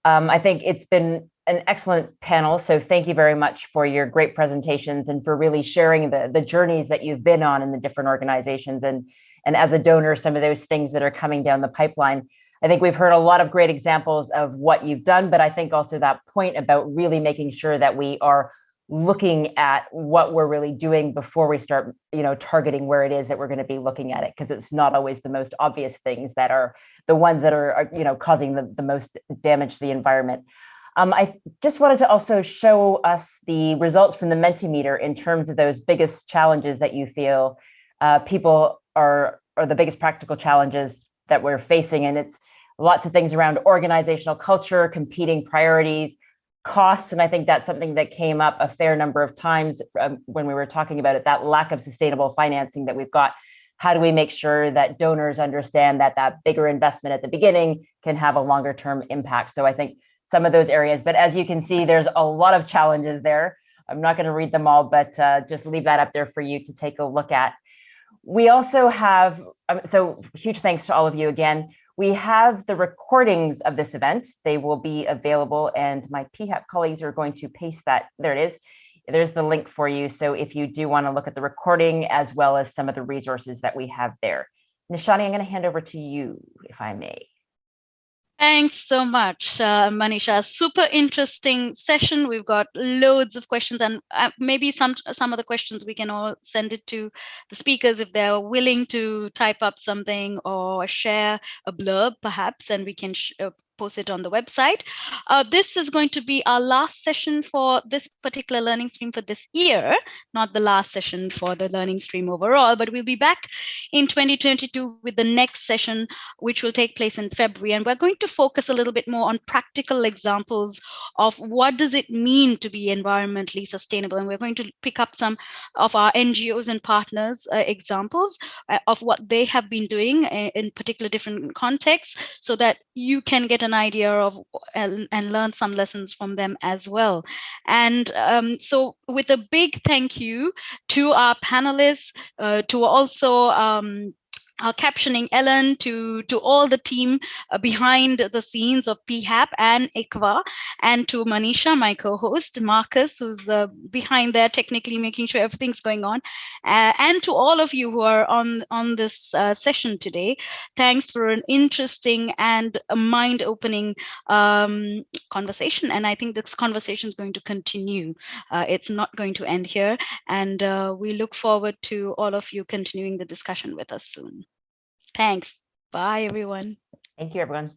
A: I think it's been an excellent panel. So thank you very much for your great presentations and for really sharing the journeys that you've been on in the different organizations. And as a donor, some of those things that are coming down the pipeline. I think we've heard a lot of great examples of what you've done, but I think also that point about really making sure that we are looking at what we're really doing before we start, targeting where it is that we're going to be looking at it, because it's not always the most obvious things that are the ones that are causing the most damage to the environment. I just wanted to also show us the results from the Mentimeter in terms of those biggest challenges that you feel people are the biggest practical challenges that we're facing. And it's lots of things around organizational culture, competing priorities, costs. And I think that's something that came up a fair number of times when we were talking about it, that lack of sustainable financing that we've got. How do we make sure that donors understand that that bigger investment at the beginning can have a longer term impact? So I think some of those areas, but as you can see, there's a lot of challenges there. I'm not going to read them all, but just leave that up there for you to take a look at. We also have, so huge thanks to all of you again. We have the recordings of this event. They will be available, and my PHAP colleagues are going to paste that. There it is. There's the link for you. So if you do want to look at the recording as well as some of the resources that we have there. Nishani, I'm going to hand over to you, if I may.
B: Thanks so much, Manisha. Super interesting session. We've got loads of questions, and maybe some of the questions we can all send it to the speakers if they're willing to type up something or share a blurb, perhaps, and we can post it on the website. This is going to be our last session for this particular learning stream for this year, not the last session for the learning stream overall, but we'll be back in 2022 with the next session, which will take place in February. And we're going to focus a little bit more on practical examples of what does it mean to be environmentally sustainable. And we're going to pick up some of our NGOs and partners examples of what they have been doing in particular different contexts, so that you can get an idea of and learn some lessons from them as well. And so with a big thank you to our panelists, to also our captioning Ellen, to all the team behind the scenes of PHAP and ICWA, and to Manisha, my co-host, Marcus, who's behind there technically making sure everything's going on, and to all of you who are on this session today. Thanks for an interesting and a mind-opening conversation, and I think this conversation is going to continue. It's not going to end here, and we look forward to all of you continuing the discussion with us soon. Thanks. Bye, everyone.
A: Thank you, everyone.